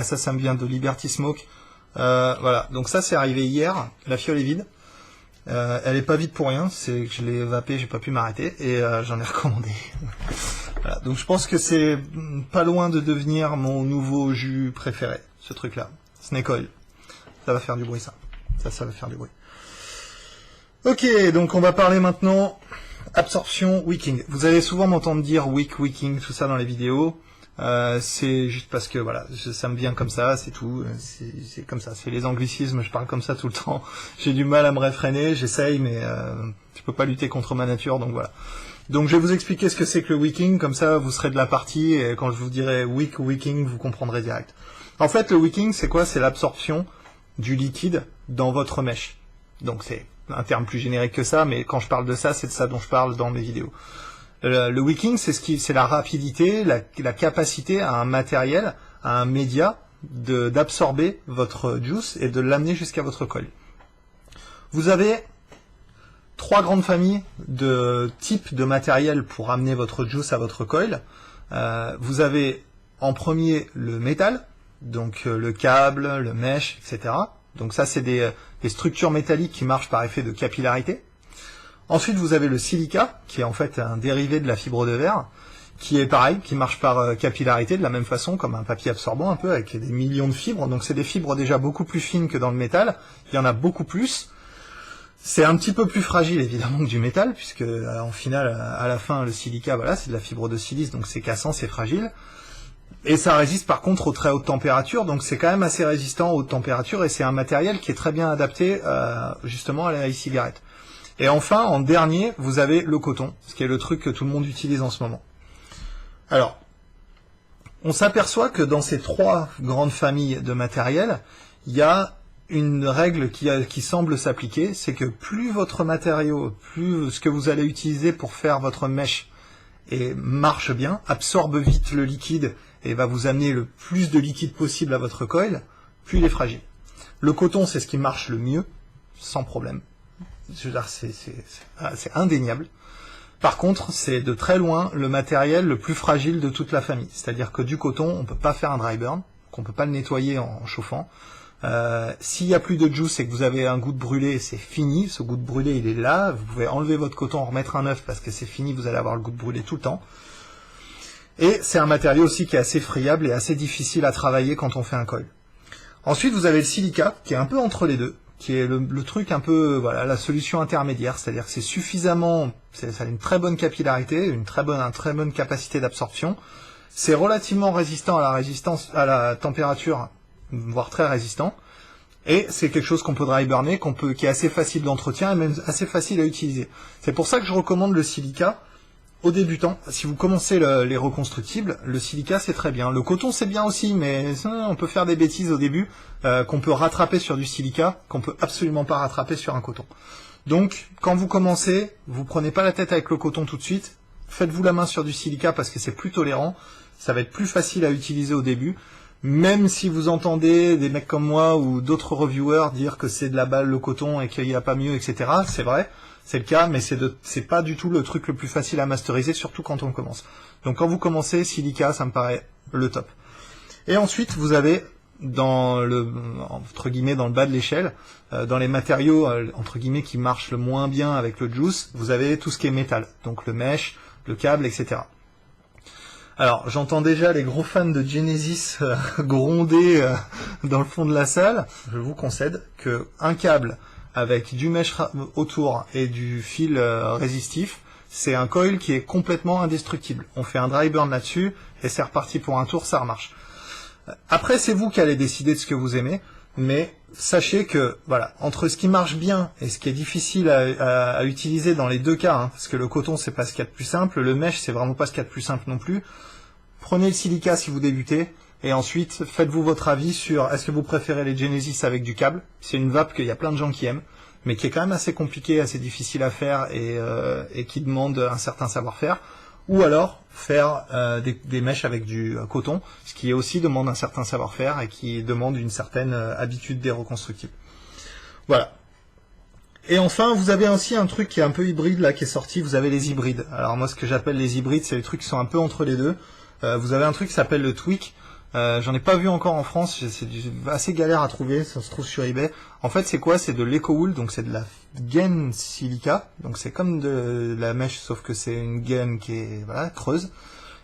S1: Ça me vient de Liberty Smoke. Voilà, donc ça c'est arrivé hier. La fiole est vide. Elle est pas vide pour rien, c'est que je l'ai vapé, j'ai pas pu m'arrêter et j'en ai recommandé. Voilà, donc je pense que c'est pas loin de devenir mon nouveau jus préféré, ce truc-là. Snake Oil. Ça va faire du bruit, ça. Ça va faire du bruit. Ok, donc on va parler maintenant absorption, wicking. Vous allez souvent m'entendre dire wicking, tout ça dans les vidéos. C'est juste parce que voilà, ça me vient comme ça, c'est tout. C'est comme ça, c'est les anglicismes, je parle comme ça tout le temps. J'ai du mal à me réfréner, j'essaye, mais je peux pas lutter contre ma nature, donc voilà. Donc je vais vous expliquer ce que c'est que le wicking, comme ça vous serez de la partie, et quand je vous dirai wick ou wicking, vous comprendrez direct. En fait, le wicking, c'est quoi? C'est l'absorption du liquide dans votre mèche. Donc c'est un terme plus générique que ça, mais quand je parle de ça, c'est de ça dont je parle dans mes vidéos. Le wicking, c'est la rapidité, la capacité à un matériel, à un média, d'absorber votre juice et de l'amener jusqu'à votre coil. Vous avez trois grandes familles de types de matériel pour amener votre juice à votre coil. Vous avez en premier le métal, donc le câble, le mesh, etc. Donc ça, c'est des structures métalliques qui marchent par effet de capillarité. Ensuite, vous avez le silica, qui est en fait un dérivé de la fibre de verre, qui est pareil, qui marche par capillarité, de la même façon, comme un papier absorbant un peu, avec des millions de fibres. Donc c'est des fibres déjà beaucoup plus fines que dans le métal. Il y en a beaucoup plus. C'est un petit peu plus fragile, évidemment, que du métal, puisque en final, à la fin, le silica, voilà, c'est de la fibre de silice, donc c'est cassant, c'est fragile. Et ça résiste par contre aux très hautes températures, donc c'est quand même assez résistant aux hautes températures, et c'est un matériel qui est très bien adapté justement à la e-cigarette. Et enfin, en dernier, vous avez le coton, ce qui est le truc que tout le monde utilise en ce moment. Alors, on s'aperçoit que dans ces trois grandes familles de matériel, il y a une règle qui semble s'appliquer, c'est que plus votre matériau, plus ce que vous allez utiliser pour faire votre mèche et marche bien, absorbe vite le liquide et va vous amener le plus de liquide possible à votre coil, plus il est fragile. Le coton, c'est ce qui marche le mieux, sans problème. Je veux dire, c'est indéniable. Par contre, c'est de très loin le matériel le plus fragile de toute la famille. C'est-à-dire que du coton, on peut pas faire un dry burn, qu'on peut pas le nettoyer en chauffant. S'il y a plus de juice et que vous avez un goût de brûlé, c'est fini. Ce goût de brûlé, il est là. Vous pouvez enlever votre coton, en remettre un neuf parce que c'est fini. Vous allez avoir le goût de brûlé tout le temps. Et c'est un matériau aussi qui est assez friable et assez difficile à travailler quand on fait un coil. Ensuite, vous avez le silica qui est un peu entre les deux, qui est le truc un peu, voilà, la solution intermédiaire, c'est-à-dire que c'est suffisamment, ça a une très bonne capillarité, une très bonne capacité d'absorption. C'est relativement résistant à la température, voire très résistant. Et c'est quelque chose qu'on peut dry burner, qui est assez facile d'entretien et même assez facile à utiliser. C'est pour ça que je recommande le silica aux débutants. Si vous commencez les reconstructibles, le silica c'est très bien. Le coton c'est bien aussi, mais on peut faire des bêtises au début qu'on peut rattraper sur du silica, qu'on peut absolument pas rattraper sur un coton. Donc quand vous commencez, vous prenez pas la tête avec le coton tout de suite, faites-vous la main sur du silica parce que c'est plus tolérant, ça va être plus facile à utiliser au début. Même si vous entendez des mecs comme moi ou d'autres reviewers dire que c'est de la balle le coton et qu'il n'y a pas mieux, etc. C'est vrai, c'est le cas, mais c'est pas du tout le truc le plus facile à masteriser, surtout quand on commence. Donc quand vous commencez, silica, ça me paraît le top. Et ensuite, vous avez entre guillemets, dans le bas de l'échelle, dans les matériaux, entre guillemets, qui marchent le moins bien avec le juice, vous avez tout ce qui est métal. Donc le mesh, le câble, etc. Alors, j'entends déjà les gros fans de Genesis gronder dans le fond de la salle. Je vous concède que un câble avec du mesh autour et du fil résistif, c'est un coil qui est complètement indestructible. On fait un dry burn là-dessus et c'est reparti pour un tour, ça remarche. Après, c'est vous qui allez décider de ce que vous aimez, mais sachez que, voilà, entre ce qui marche bien et ce qui est difficile à utiliser dans les deux cas, hein, parce que le coton c'est pas ce qu'il y a de plus simple, le mesh c'est vraiment pas ce qu'il y a de plus simple non plus. Prenez le silica si vous débutez, et ensuite faites-vous votre avis sur est-ce que vous préférez les Genesis avec du câble. C'est une vape qu'il y a plein de gens qui aiment, mais qui est quand même assez compliquée, assez difficile à faire et qui demande un certain savoir-faire. Ou alors faire des mèches avec du coton, ce qui aussi demande un certain savoir-faire et qui demande une certaine habitude des reconstructibles. Voilà. Et enfin, vous avez aussi un truc qui est un peu hybride là qui est sorti, vous avez les hybrides. Alors moi ce que j'appelle les hybrides, c'est les trucs qui sont un peu entre les deux. Vous avez un truc qui s'appelle le Tweak. J'en ai pas vu encore en France, c'est assez galère à trouver, ça se trouve sur eBay. En fait, c'est quoi? C'est de l'EcoWool, donc c'est de la gaine silica, donc c'est comme de la mèche, sauf que c'est une gaine qui est creuse.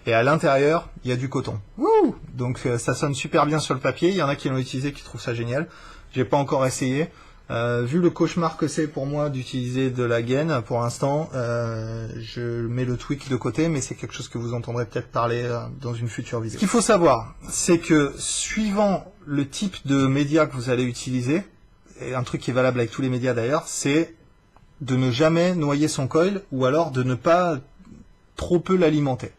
S1: Et à l'intérieur, il y a du coton. Wouh! Donc ça sonne super bien sur le papier. Il y en a qui l'ont utilisé, qui trouvent ça génial. J'ai pas encore essayé. Vu le cauchemar que c'est pour moi d'utiliser de la gaine, pour l'instant, je mets le tweak de côté, mais c'est quelque chose que vous entendrez peut-être parler dans une future vidéo. Ce qu'il faut savoir, c'est que suivant le type de média que vous allez utiliser, et un truc qui est valable avec tous les médias d'ailleurs, c'est de ne jamais noyer son coil, ou alors de ne pas trop peu l'alimenter.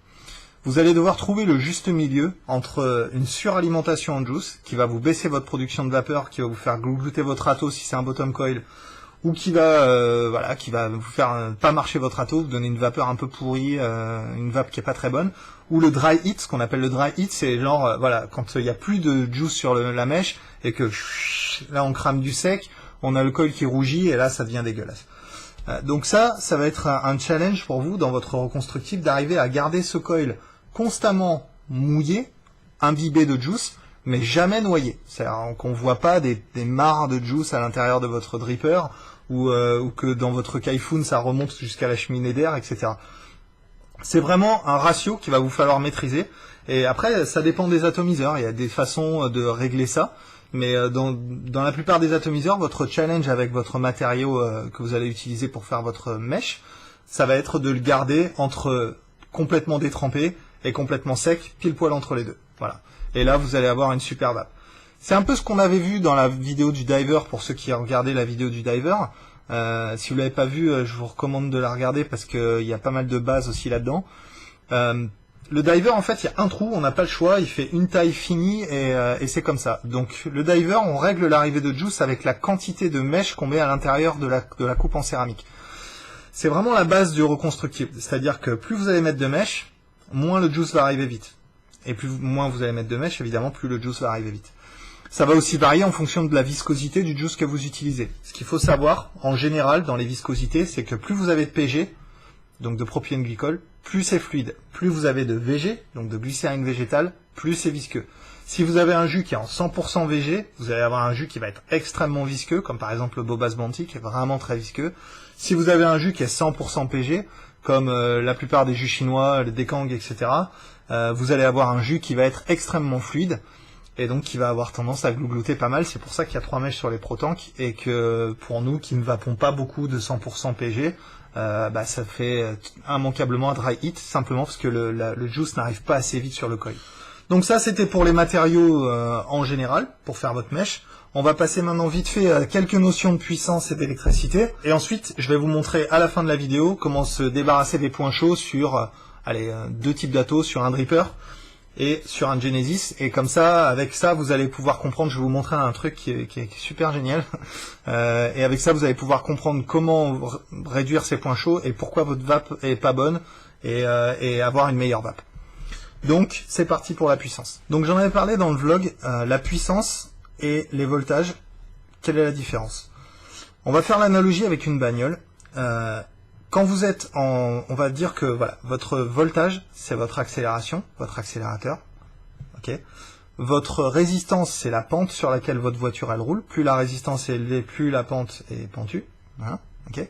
S1: Vous allez devoir trouver le juste milieu entre une suralimentation en juice, qui va vous baisser votre production de vapeur, qui va vous faire glouter votre râteau si c'est un bottom coil, ou qui va qui va vous faire pas marcher votre râteau, vous donner une vapeur un peu pourrie, une vape qui est pas très bonne, ou le dry heat. Ce qu'on appelle le dry heat, c'est genre quand il y a plus de juice sur la mèche et que là on crame du sec, on a le coil qui rougit et là ça devient dégueulasse. Donc ça va être un challenge pour vous dans votre reconstructible d'arriver à garder ce coil constamment mouillé, imbibé de juice, mais jamais noyé. C'est-à-dire qu'on voit pas des mares de juice à l'intérieur de votre dripper ou que dans votre Kaifoun ça remonte jusqu'à la cheminée d'air, etc. C'est vraiment un ratio qu'il va vous falloir maîtriser. Et après, ça dépend des atomiseurs. Il y a des façons de régler ça. Mais dans la plupart des atomiseurs, votre challenge avec votre matériau que vous allez utiliser pour faire votre mèche, ça va être de le garder entre complètement détrempé et complètement sec, pile poil entre les deux. Voilà. Et là, vous allez avoir une super vape. C'est un peu ce qu'on avait vu dans la vidéo du diver, pour ceux qui ont regardé la vidéo du diver. Si vous l'avez pas vu, je vous recommande de la regarder parce qu'il y a pas mal de bases aussi là-dedans. Le diver, en fait, il y a un trou, on n'a pas le choix, il fait une taille finie et c'est comme ça. Donc le diver, on règle l'arrivée de juice avec la quantité de mèche qu'on met à l'intérieur de la coupe en céramique. C'est vraiment la base du reconstructible, c'est-à-dire que plus vous allez mettre de mèche, moins le juice va arriver vite. Et moins vous allez mettre de mèche, évidemment, plus le juice va arriver vite. Ça va aussi varier en fonction de la viscosité du juice que vous utilisez. Ce qu'il faut savoir, en général, dans les viscosités, c'est que plus vous avez de PG, donc de propylène glycol, plus c'est fluide. Plus vous avez de VG, donc de glycérine végétale, plus c'est visqueux. Si vous avez un jus qui est en 100% VG, vous allez avoir un jus qui va être extrêmement visqueux, comme par exemple le Bobas Bounty, qui est vraiment très visqueux. Si vous avez un jus qui est 100% PG, comme la plupart des jus chinois, le Dekang, etc., vous allez avoir un jus qui va être extrêmement fluide, et donc qui va avoir tendance à glouglouter pas mal. C'est pour ça qu'il y a 3 mèches sur les ProTank, et que pour nous qui ne vapons pas beaucoup de 100% PG, ça fait immanquablement un dry heat, simplement parce que le juice n'arrive pas assez vite sur le coil. Donc ça c'était pour les matériaux en général, pour faire votre mèche. On va passer maintenant vite fait à quelques notions de puissance et d'électricité, et ensuite je vais vous montrer à la fin de la vidéo comment se débarrasser des points chauds sur 2 types d'Atto, sur un dripper et sur un Genesis, et comme ça, avec ça, vous allez pouvoir comprendre, je vais vous montrer un truc qui est super génial, et avec ça, vous allez pouvoir comprendre comment réduire ces points chauds, et pourquoi votre vape est pas bonne, et avoir une meilleure vape. Donc, c'est parti pour la puissance. Donc, j'en avais parlé dans le vlog, la puissance et les voltages, quelle est la différence? On va faire l'analogie avec une bagnole. Quand vous êtes on va dire que voilà, votre voltage, c'est votre accélération, votre accélérateur. Ok. Votre résistance, c'est la pente sur laquelle votre voiture elle roule. Plus la résistance est élevée, plus la pente est pentue. Voilà. Ok.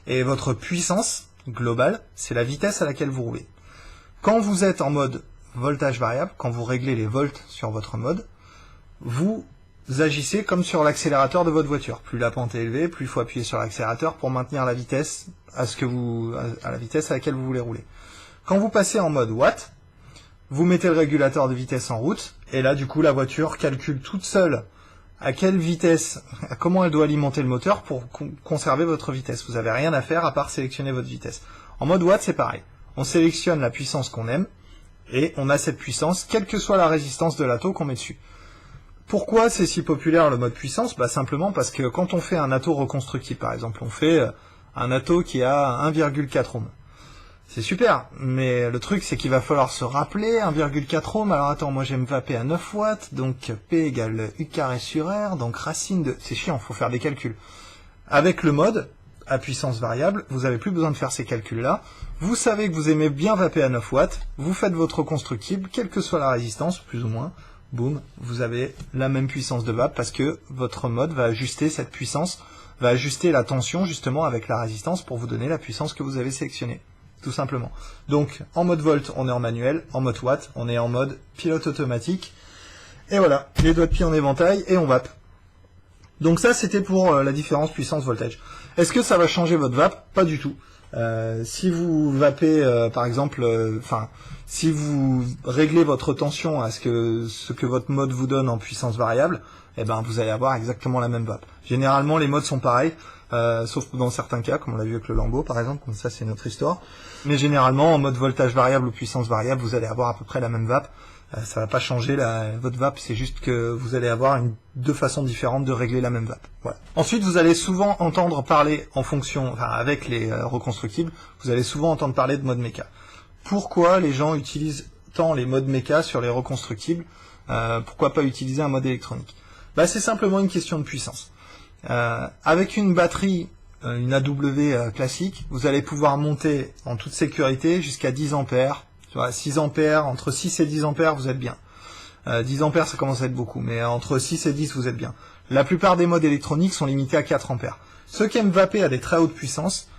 S1: Et votre puissance globale, c'est la vitesse à laquelle vous roulez. Quand vous êtes en mode voltage variable, quand vous réglez les volts sur votre mode, vous agissez comme sur l'accélérateur de votre voiture. Plus la pente est élevée, plus il faut appuyer sur l'accélérateur pour maintenir la vitesse à la vitesse à laquelle vous voulez rouler. Quand vous passez en mode watt, vous mettez le régulateur de vitesse en route, et là du coup la voiture calcule toute seule à quelle vitesse, comment elle doit alimenter le moteur pour conserver votre vitesse. Vous n'avez rien à faire à part sélectionner votre vitesse. En mode watt, c'est pareil. On sélectionne la puissance qu'on aime, et on a cette puissance, quelle que soit la résistance de l'Atto qu'on met dessus. Pourquoi c'est si populaire le mode puissance? Simplement parce que quand on fait un Atto reconstructible, par exemple, on fait un Atto qui a 1,4 ohm. C'est super, mais le truc c'est qu'il va falloir se rappeler 1,4 ohm. Alors attends, moi j'aime vaper à 9 watts, donc P égale U carré sur R, donc racine de... C'est chiant, faut faire des calculs. Avec le mode à puissance variable, vous n'avez plus besoin de faire ces calculs-là. Vous savez que vous aimez bien vaper à 9 watts, vous faites votre reconstructible, quelle que soit la résistance, plus ou moins, boum, vous avez la même puissance de vape parce que votre mode va ajuster cette puissance, va ajuster la tension justement avec la résistance pour vous donner la puissance que vous avez sélectionnée, tout simplement. Donc en mode volt, on est en manuel, en mode watt, on est en mode pilote automatique, et voilà, les doigts de pied en éventail et on vape. Donc ça c'était pour la différence puissance-voltage. Est-ce que ça va changer votre vape? Pas du tout. Si vous vapez, par exemple, si vous réglez votre tension à ce que votre mode vous donne en puissance variable, eh ben vous allez avoir exactement la même vape. Généralement, les modes sont pareils, sauf dans certains cas, comme on l'a vu avec le Lambo, par exemple, comme ça c'est notre histoire. Mais généralement, en mode voltage variable ou puissance variable, vous allez avoir à peu près la même vape. Ça va pas changer votre vape, c'est juste que vous allez avoir deux façons différentes de régler la même vape. Voilà. Ensuite, vous allez souvent entendre parler avec les reconstructibles, vous allez souvent entendre parler de mode méca. Pourquoi les gens utilisent tant les modes méca sur les reconstructibles? Pourquoi pas utiliser un mode électronique? C'est simplement une question de puissance. Avec une batterie, une AW classique, vous allez pouvoir monter en toute sécurité jusqu'à 10 ampères. 6 ampères, entre 6 et 10 ampères, vous êtes bien. 10 ampères, ça commence à être beaucoup, mais entre 6 et 10, vous êtes bien. La plupart des modes électroniques sont limités à 4 ampères. Ceux qui aiment vaper à des très hautes puissances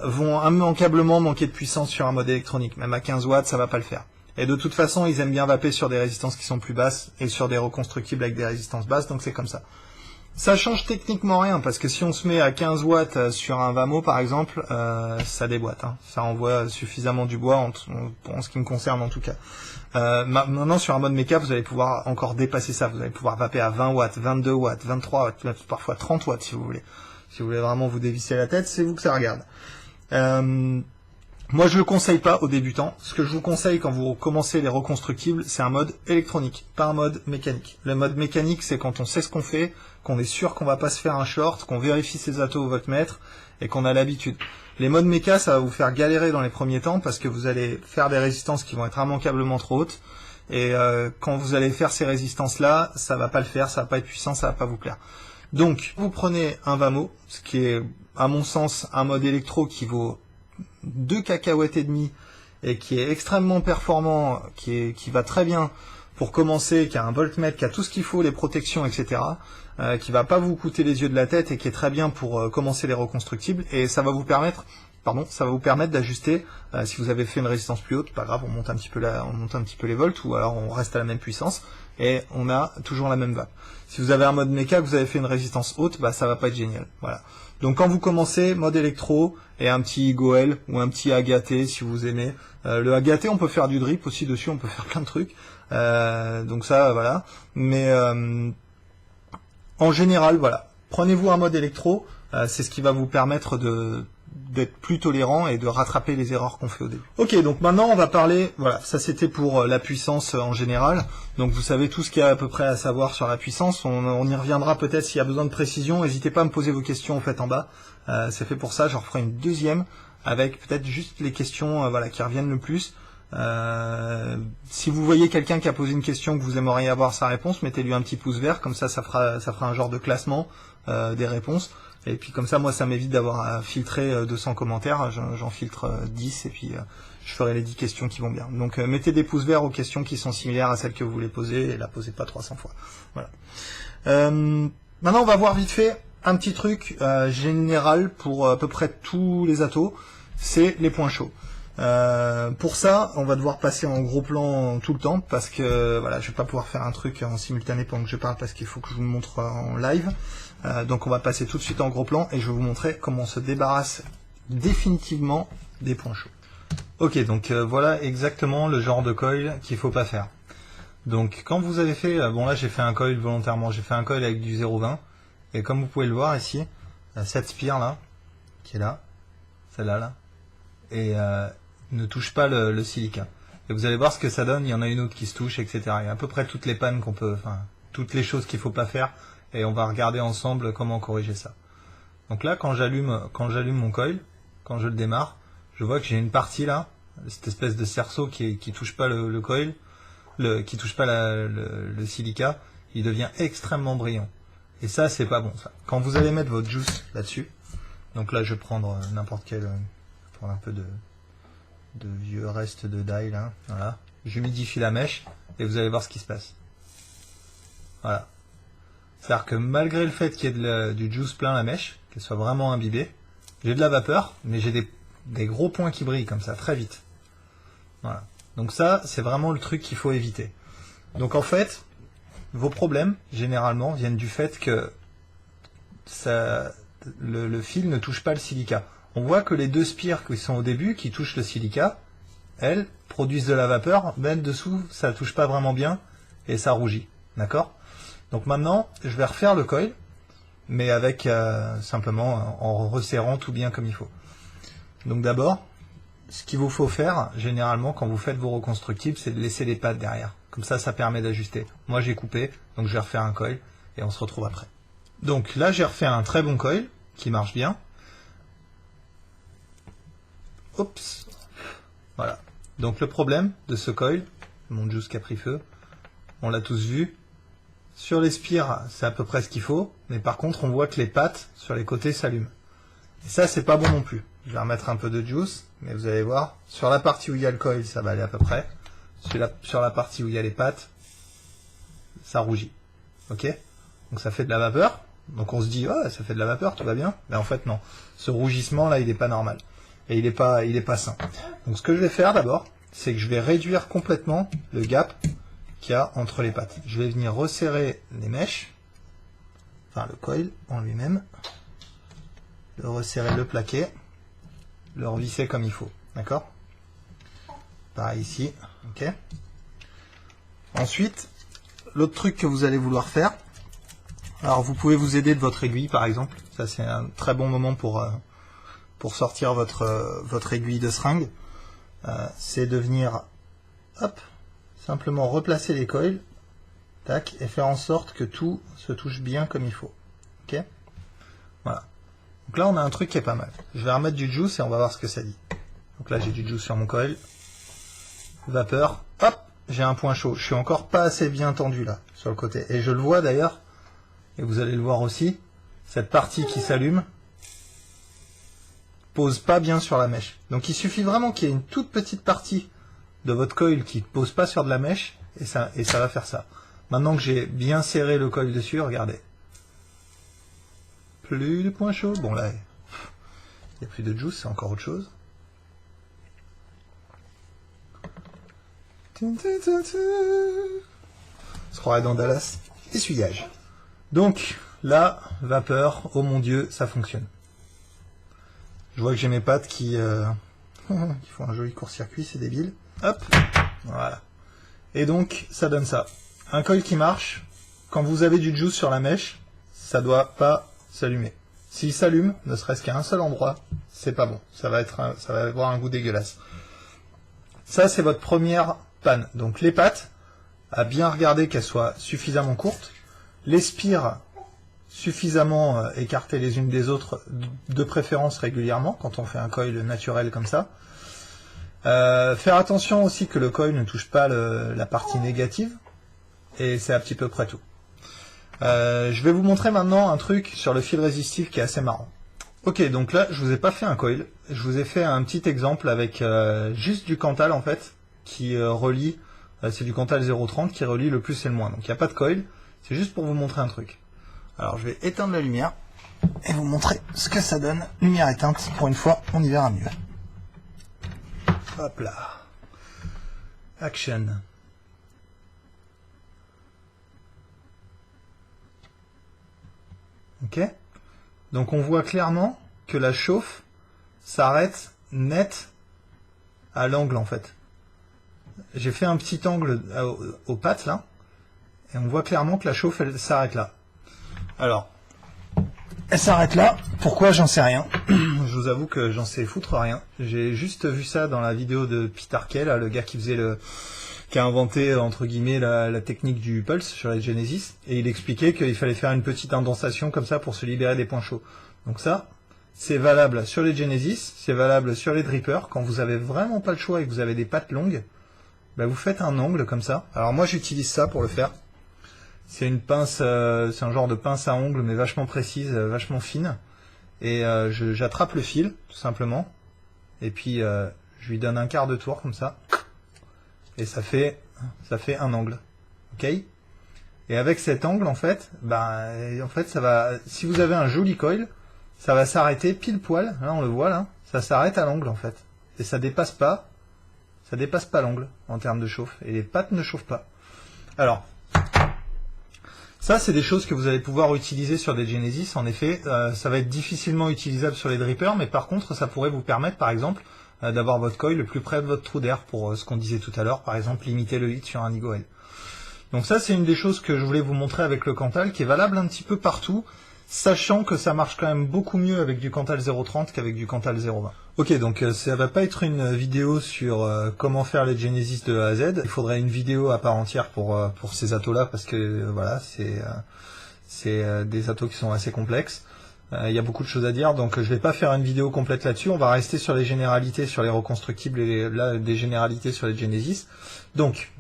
S1: vont immanquablement manquer de puissance sur un mode électronique. Même à 15 watts, ça va pas le faire. Et de toute façon, ils aiment bien vaper sur des résistances qui sont plus basses et sur des reconstructibles avec des résistances basses, donc c'est comme ça. Ça change techniquement rien, parce que si on se met à 15 watts sur un Vamo, par exemple, ça déboîte. Ça envoie suffisamment du bois, en ce qui me concerne en tout cas. Maintenant, sur un mode méca, vous allez pouvoir encore dépasser ça. Vous allez pouvoir vaper à 20 watts, 22 watts, 23 watts, parfois 30 watts si vous voulez. Si vous voulez vraiment vous dévisser la tête, c'est vous que ça regarde. Moi, je le conseille pas aux débutants. Ce que je vous conseille quand vous commencez les reconstructibles, c'est un mode électronique, pas un mode mécanique. Le mode mécanique, c'est quand on sait ce qu'on fait, qu'on est sûr qu'on va pas se faire un short, qu'on vérifie ses Atto au voltmètre et qu'on a l'habitude. Les modes méca, ça va vous faire galérer dans les premiers temps parce que vous allez faire des résistances qui vont être immanquablement trop hautes et quand vous allez faire ces résistances là, ça va pas le faire, ça va pas être puissant, ça va pas vous plaire. Donc vous prenez un Vamo, ce qui est à mon sens un mode électro qui vaut 2 cacahuètes et demi et qui est extrêmement performant, qui va très bien pour commencer, qui a un voltmètre, qui a tout ce qu'il faut, les protections, etc., qui va pas vous coûter les yeux de la tête et qui est très bien pour commencer les reconstructibles, et ça va vous permettre d'ajuster, si vous avez fait une résistance plus haute, pas grave, on monte un petit peu les volts, ou alors on reste à la même puissance, et on a toujours la même vape. Si vous avez un mode méca, que vous avez fait une résistance haute, bah ça va pas être génial, voilà. Donc quand vous commencez, mode électro, et un petit Goel, ou un petit Agaté, si vous aimez. Le Agaté, on peut faire du drip aussi dessus, on peut faire plein de trucs, donc ça, voilà. Mais en général, voilà, prenez-vous un mode électro, c'est ce qui va vous permettre d'être plus tolérant et de rattraper les erreurs qu'on fait au début. Ok, donc maintenant on va parler, voilà, ça c'était pour la puissance en général, donc vous savez tout ce qu'il y a à peu près à savoir sur la puissance, on y reviendra peut-être s'il y a besoin de précision, n'hésitez pas à me poser vos questions en fait en bas, c'est fait pour ça, j'en referai une deuxième, avec peut-être juste les questions voilà, qui reviennent le plus. Si vous voyez quelqu'un qui a posé une question que vous aimeriez avoir sa réponse, mettez-lui un petit pouce vert, comme ça fera un genre de classement des réponses. Et puis comme ça, moi, ça m'évite d'avoir à filtrer 200 commentaires, j'en filtre 10 et puis je ferai les 10 questions qui vont bien. Donc mettez des pouces verts aux questions qui sont similaires à celles que vous voulez poser et la posez pas 300 fois. Voilà. Maintenant, on va voir vite fait un petit truc général pour à peu près tous les atos, c'est les points chauds. Pour ça, on va devoir passer en gros plan tout le temps parce que voilà, je vais pas pouvoir faire un truc en simultané pendant que je parle parce qu'il faut que je vous le montre en live. Donc on va passer tout de suite en gros plan et je vais vous montrer comment on se débarrasse définitivement des points chauds. Ok, donc voilà exactement le genre de coil qu'il faut pas faire. Donc quand vous avez fait, bon là j'ai fait un coil volontairement, j'ai fait un coil avec du 0,20 et comme vous pouvez le voir ici, cette spire là, qui est là, celle-là là, et ne touche pas le silica. Et vous allez voir ce que ça donne, il y en a une autre qui se touche, etc. Il y a à peu près toutes les pannes qu'on peut, enfin, toutes les choses qu'il faut pas faire, et on va regarder ensemble comment corriger ça. Donc là, quand j'allume mon coil, quand je le démarre, je vois que j'ai une partie là, cette espèce de cerceau qui touche pas le coil, qui touche pas le silica, il devient extrêmement brillant. Et ça, c'est pas bon ça. Quand vous allez mettre votre juice là-dessus, donc là je vais prendre n'importe quel, prendre un peu de vieux reste de die là, voilà. J'humidifie la mèche et vous allez voir ce qui se passe. Voilà. C'est-à-dire que malgré le fait qu'il y ait du juice plein la mèche, qu'elle soit vraiment imbibée, j'ai de la vapeur, mais j'ai des gros points qui brillent comme ça, très vite. Voilà. Donc ça, c'est vraiment le truc qu'il faut éviter. Donc en fait, vos problèmes, généralement, viennent du fait que le fil ne touche pas le silica. On voit que les deux spires qui sont au début, qui touchent le silica, elles produisent de la vapeur, mais dessous, ça ne touche pas vraiment bien, et ça rougit. D'accord ? Donc maintenant, je vais refaire le coil, mais avec simplement en resserrant tout bien comme il faut. Donc d'abord, ce qu'il vous faut faire, généralement, quand vous faites vos reconstructibles, c'est de laisser les pattes derrière. Comme ça permet d'ajuster. Moi, j'ai coupé, donc je vais refaire un coil, et on se retrouve après. Donc là, j'ai refait un très bon coil, qui marche bien. Oups. Voilà. Donc le problème de ce coil, mon juice qui a pris feu, on l'a tous vu. Sur les spires, c'est à peu près ce qu'il faut, mais par contre, on voit que les pattes sur les côtés s'allument. Et ça, c'est pas bon non plus. Je vais remettre un peu de juice, mais vous allez voir, sur la partie où il y a le coil, ça va aller à peu près. Sur la partie où il y a les pattes, ça rougit. Ok ? Donc ça fait de la vapeur. Donc on se dit, oh, ça fait de la vapeur, tout va bien. Mais en fait, non. Ce rougissement là, il n'est pas normal. Et il est pas sain. Donc ce que je vais faire d'abord, c'est que je vais réduire complètement le gap qu'il y a entre les pattes. Je vais venir resserrer les mèches, enfin le coil en lui-même, le resserrer, le plaquer, le revisser comme il faut. D'accord ? Pareil ici. Ok ? Ensuite, l'autre truc que vous allez vouloir faire, alors vous pouvez vous aider de votre aiguille par exemple. Ça c'est un très bon moment pour sortir votre aiguille de seringue. C'est de venir, hop, simplement replacer les coils, tac, et faire en sorte que tout se touche bien comme il faut. Ok ? Voilà. Donc là on a un truc qui est pas mal. Je vais remettre du juice et on va voir ce que ça dit. Donc là j'ai du juice sur mon coil. Vapeur, hop, j'ai un point chaud. Je suis encore pas assez bien tendu là, sur le côté. Et je le vois d'ailleurs, et vous allez le voir aussi, cette partie qui s'allume pose pas bien sur la mèche. Donc il suffit vraiment qu'il y ait une toute petite partie de votre coil qui ne pose pas sur de la mèche, et ça va faire ça. Maintenant que j'ai bien serré le coil dessus, regardez. Plus de point chaud. Bon là, il n'y a plus de juice, c'est encore autre chose. On se croirait dans Dallas. Essuyage. Donc, là, vapeur, oh mon Dieu, ça fonctionne. Je vois que j'ai mes pattes qui font un joli court-circuit, c'est débile. Hop, voilà. Et donc, ça donne ça. Un coil qui marche, quand vous avez du juice sur la mèche, ça doit pas s'allumer. S'il s'allume, ne serait-ce qu'à un seul endroit, c'est pas bon. Ça va avoir un goût dégueulasse. Ça, c'est votre première panne. Donc les pattes, à bien regarder qu'elles soient suffisamment courtes, les spires suffisamment écartées les unes des autres, de préférence régulièrement, quand on fait un coil naturel comme ça. Faire attention aussi que le coil ne touche pas la partie négative, et c'est à petit peu près tout. Je vais vous montrer maintenant un truc sur le fil résistif qui est assez marrant. Ok, donc là, je vous ai pas fait un coil, je vous ai fait un petit exemple avec juste du Cantal en fait, qui relie, c'est du Cantal 0,30 qui relie le plus et le moins. Donc il n'y a pas de coil, c'est juste pour vous montrer un truc. Alors je vais éteindre la lumière et vous montrer ce que ça donne. Lumière éteinte, pour une fois, on y verra mieux. Hop là. Action. Ok. Donc on voit clairement que la chauffe s'arrête net à l'angle en fait. J'ai fait un petit angle aux pattes là, et on voit clairement que la chauffe elle s'arrête là. Alors, elle s'arrête là, pourquoi j'en sais rien. Je vous avoue que j'en sais foutre rien. J'ai juste vu ça dans la vidéo de Peter Kay, là, le gars qui faisait qui a inventé entre guillemets la technique du pulse sur la Genesis, et il expliquait qu'il fallait faire une petite indensation comme ça pour se libérer des points chauds. Donc ça, c'est valable sur les Genesis, c'est valable sur les drippers. Quand vous avez vraiment pas le choix et que vous avez des pattes longues, bah vous faites un angle comme ça. Alors moi j'utilise ça pour le faire. C'est une pince, c'est un genre de pince à ongles mais vachement précise, vachement fine. Et j'attrape le fil tout simplement. Et puis je lui donne un quart de tour comme ça. Et ça fait un angle. Ok ? Et avec cet angle en fait, ça va. Si vous avez un joli coil, ça va s'arrêter pile poil. Là on le voit là, ça s'arrête à l'angle en fait. Et ça dépasse pas l'angle en termes de chauffe. Et les pattes ne chauffent pas. Alors, ça c'est des choses que vous allez pouvoir utiliser sur des Genesis. En effet, ça va être difficilement utilisable sur les drippers, mais par contre ça pourrait vous permettre par exemple d'avoir votre coil le plus près de votre trou d'air pour ce qu'on disait tout à l'heure, par exemple limiter le hit sur un Eagle. Donc ça c'est une des choses que je voulais vous montrer avec le Cantal, qui est valable un petit peu partout, sachant que ça marche quand même beaucoup mieux avec du Cantal 0,30 qu'avec du Cantal 0,20. Ok, donc ça va pas être une vidéo sur comment faire les Genesis de A à Z. Il faudrait une vidéo à part entière pour ces atos-là, parce que voilà, c'est des atos qui sont assez complexes. Il y a beaucoup de choses à dire, donc je vais pas faire une vidéo complète là-dessus. On va rester sur les généralités, sur les reconstructibles et là des généralités sur les Genesis. Donc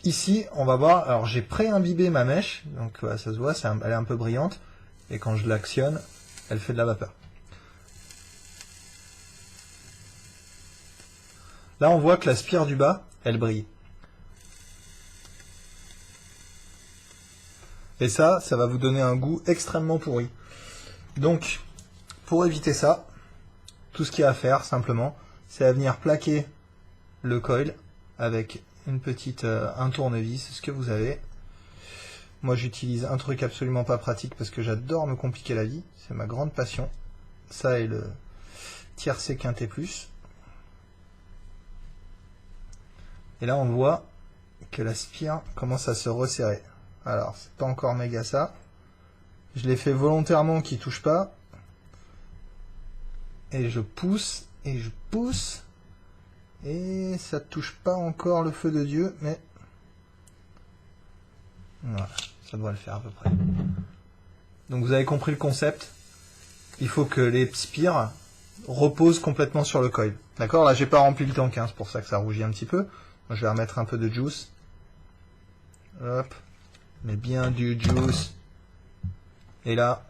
S1: ici, on va voir. Alors j'ai pré-imbibé ma mèche, donc ça se voit, elle est un peu brillante. Et quand je l'actionne, elle fait de la vapeur. Là, on voit que la spire du bas, elle brille. Et ça va vous donner un goût extrêmement pourri. Donc, pour éviter ça, tout ce qu'il y a à faire, simplement, c'est à venir plaquer le coil avec une petite, un tournevis, ce que vous avez. Moi, j'utilise un truc absolument pas pratique parce que j'adore me compliquer la vie. C'est ma grande passion. Ça et le tiercé quintet plus. Et là, on voit que la spire commence à se resserrer. Alors, c'est pas encore méga ça. Je l'ai fait volontairement qu'il touche pas. Et je pousse, et je pousse. Et ça touche pas encore le feu de Dieu, mais... Voilà, ça doit le faire à peu près. Donc vous avez compris le concept. Il faut que les spires reposent complètement sur le coil. D'accord ? Là, j'ai pas rempli le tank, hein, c'est pour ça que ça rougit un petit peu. Je vais remettre un peu de juice. Hop. Mais bien du juice. Et là.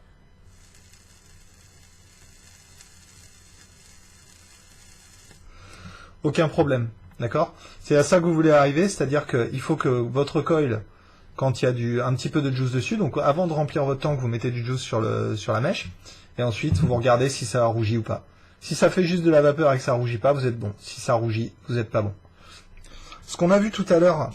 S1: Aucun problème. D'accord? C'est à ça que vous voulez arriver, c'est-à-dire qu'il faut que votre coil, quand il y a un petit peu de juice dessus, donc avant de remplir votre tank, vous mettez du juice sur la mèche, et ensuite vous regardez si ça rougit ou pas. Si ça fait juste de la vapeur et que ça rougit pas, vous êtes bon. Si ça rougit, vous n'êtes pas bon. Ce qu'on a vu tout à l'heure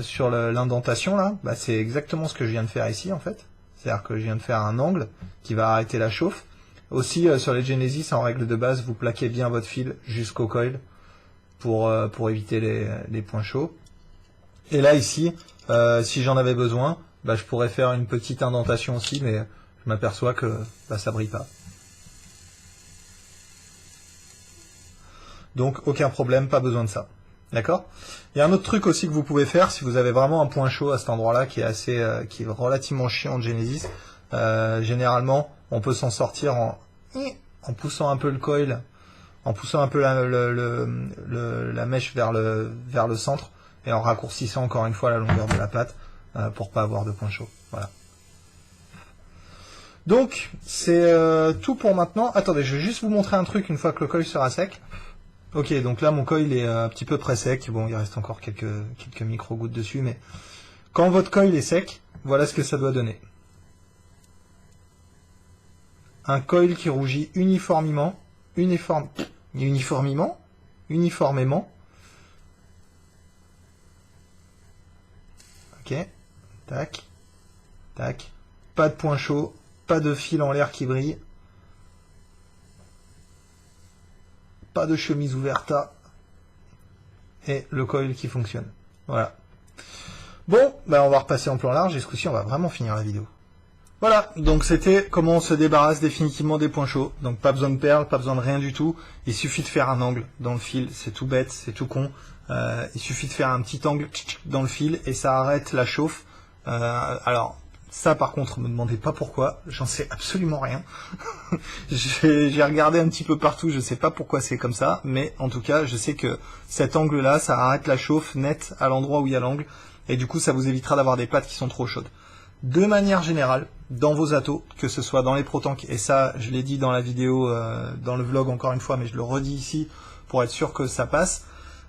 S1: sur l'indentation, là, bah, c'est exactement ce que je viens de faire ici, en fait. C'est-à-dire que je viens de faire un angle qui va arrêter la chauffe. Aussi, sur les Genesis, en règle de base, vous plaquez bien votre fil jusqu'au coil pour éviter les points chauds. Et là, ici, si j'en avais besoin, bah, je pourrais faire une petite indentation aussi, mais je m'aperçois que bah, ça brille pas. Donc, aucun problème, pas besoin de ça. D'accord? Il y a un autre truc aussi que vous pouvez faire, si vous avez vraiment un point chaud à cet endroit-là, qui est relativement chiant de Genesis. Généralement, on peut s'en sortir en poussant un peu le coil, en poussant un peu la mèche vers le centre, et en raccourcissant encore une fois la longueur de la patte, pour pas avoir de point chaud. Voilà. Donc, c'est tout pour maintenant. Attendez, je vais juste vous montrer un truc une fois que le coil sera sec. Ok, donc là mon coil est un petit peu près sec. Bon, il reste encore quelques micro-gouttes dessus, mais quand votre coil est sec, voilà ce que ça doit donner. Un coil qui rougit uniformément. Ok, tac, tac. Pas de point chaud, pas de fil en l'air qui brille. Pas de chemise ouverte, et le coil qui fonctionne. Voilà. Bon, bah on va repasser en plan large, et ce coup-ci, on va vraiment finir la vidéo. Voilà, donc c'était comment on se débarrasse définitivement des points chauds. Donc pas besoin de perles, pas besoin de rien du tout. Il suffit de faire un angle dans le fil, c'est tout bête, c'est tout con. Il suffit de faire un petit angle dans le fil, et ça arrête la chauffe. Alors, ça par contre, me demandez pas pourquoi, j'en sais absolument rien. J'ai regardé un petit peu partout, je sais pas pourquoi c'est comme ça, mais en tout cas, je sais que cet angle-là, ça arrête la chauffe net à l'endroit où il y a l'angle, et du coup, ça vous évitera d'avoir des pattes qui sont trop chaudes. De manière générale, dans vos atos, que ce soit dans les ProTank, et ça, je l'ai dit dans la vidéo, dans le vlog encore une fois, mais je le redis ici pour être sûr que ça passe,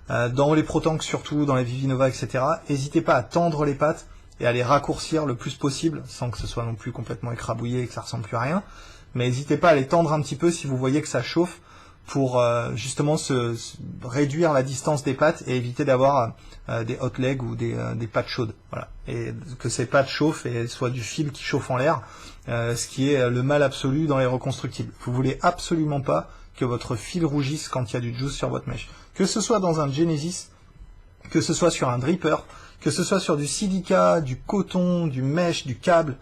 S1: dans les ProTank surtout, dans les Vivinova, etc., n'hésitez pas à tendre les pattes et à les raccourcir le plus possible, sans que ce soit non plus complètement écrabouillé et que ça ressemble plus à rien. Mais n'hésitez pas à les tendre un petit peu si vous voyez que ça chauffe, pour justement réduire la distance des pattes et éviter d'avoir des hot legs ou des pattes chaudes. Voilà. Et que ces pattes chauffent et soit du fil qui chauffe en l'air, ce qui est le mal absolu dans les reconstructibles. Vous voulez absolument pas que votre fil rougisse quand il y a du juice sur votre mèche. Que ce soit dans un Genesis, que ce soit sur un dripper, que ce soit sur du silica, du coton, du mesh, du câble,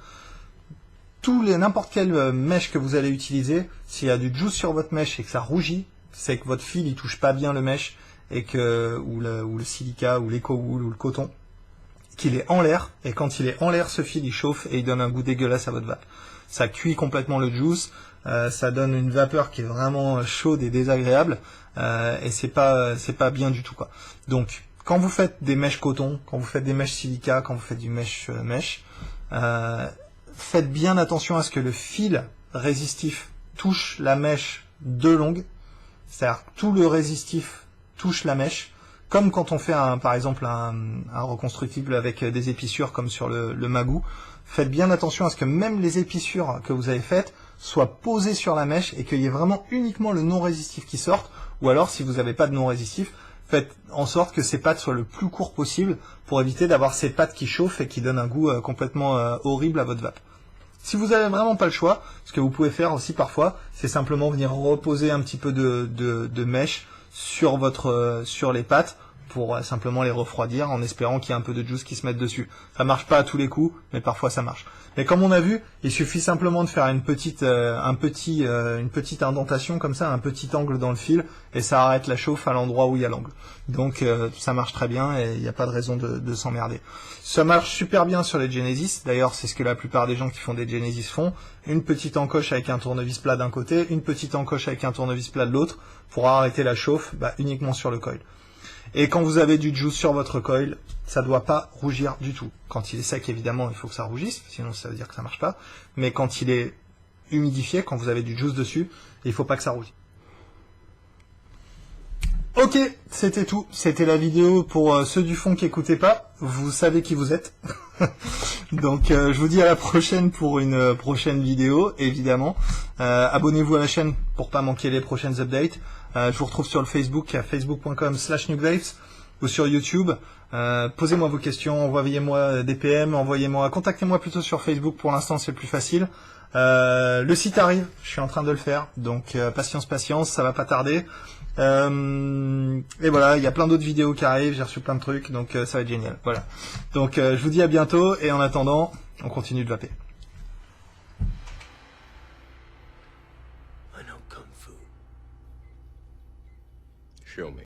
S1: n'importe quelle mèche que vous allez utiliser, s'il y a du juice sur votre mèche et que ça rougit, c'est que votre fil il touche pas bien le mesh, et que ou le silica ou l'éco-wool ou le coton, qu'il est en l'air, et quand il est en l'air, ce fil il chauffe et il donne un goût dégueulasse à votre vape. Ça cuit complètement le juice, ça donne une vapeur qui est vraiment chaude et désagréable, et c'est pas bien du tout, quoi. Donc quand vous faites des mèches coton, quand vous faites des mèches silica, quand vous faites du mèche faites bien attention à ce que le fil résistif touche la mèche de longue, c'est-à-dire que tout le résistif touche la mèche, comme quand on fait par exemple un reconstructible avec des épissures comme sur le Magoo. Faites bien attention à ce que même les épissures que vous avez faites soient posées sur la mèche et qu'il y ait vraiment uniquement le non résistif qui sorte, ou alors si vous n'avez pas de non résistif, faites en sorte que ces pattes soient le plus court possible pour éviter d'avoir ces pattes qui chauffent et qui donnent un goût complètement horrible à votre vape. Si vous n'avez vraiment pas le choix, ce que vous pouvez faire aussi parfois, c'est simplement venir reposer un petit peu de mèche sur les pattes pour simplement les refroidir en espérant qu'il y ait un peu de juice qui se mette dessus. Ça marche pas à tous les coups, mais parfois ça marche. Mais comme on a vu, il suffit simplement de faire une petite indentation comme ça, un petit angle dans le fil, et ça arrête la chauffe à l'endroit où il y a l'angle. Donc ça marche très bien et il n'y a pas de raison de s'emmerder. Ça marche super bien sur les Genesis, d'ailleurs c'est ce que la plupart des gens qui font des Genesis font. Une petite encoche avec un tournevis plat d'un côté, une petite encoche avec un tournevis plat de l'autre, pour arrêter la chauffe uniquement sur le coil. Et quand vous avez du juice sur votre coil, ça doit pas rougir du tout. Quand il est sec, évidemment, il faut que ça rougisse, sinon ça veut dire que ça marche pas. Mais quand il est humidifié, quand vous avez du juice dessus, il faut pas que ça rougisse. Ok, c'était tout. C'était la vidéo pour ceux du fond qui écoutaient pas. Vous savez qui vous êtes. Donc je vous dis à la prochaine pour une prochaine vidéo, évidemment. Abonnez-vous à la chaîne pour pas manquer les prochaines updates. Je vous retrouve sur le Facebook à facebook.com/nukewaves ou sur YouTube. Posez-moi vos questions, envoyez-moi des PM, contactez-moi plutôt sur Facebook, pour l'instant c'est plus facile. Le site arrive, je suis en train de le faire, donc patience, ça va pas tarder. Et voilà, il y a plein d'autres vidéos qui arrivent, j'ai reçu plein de trucs, donc ça va être génial. Voilà. Donc je vous dis à bientôt, et en attendant, on continue de vaper.
S2: I know Kung Fu. Show me.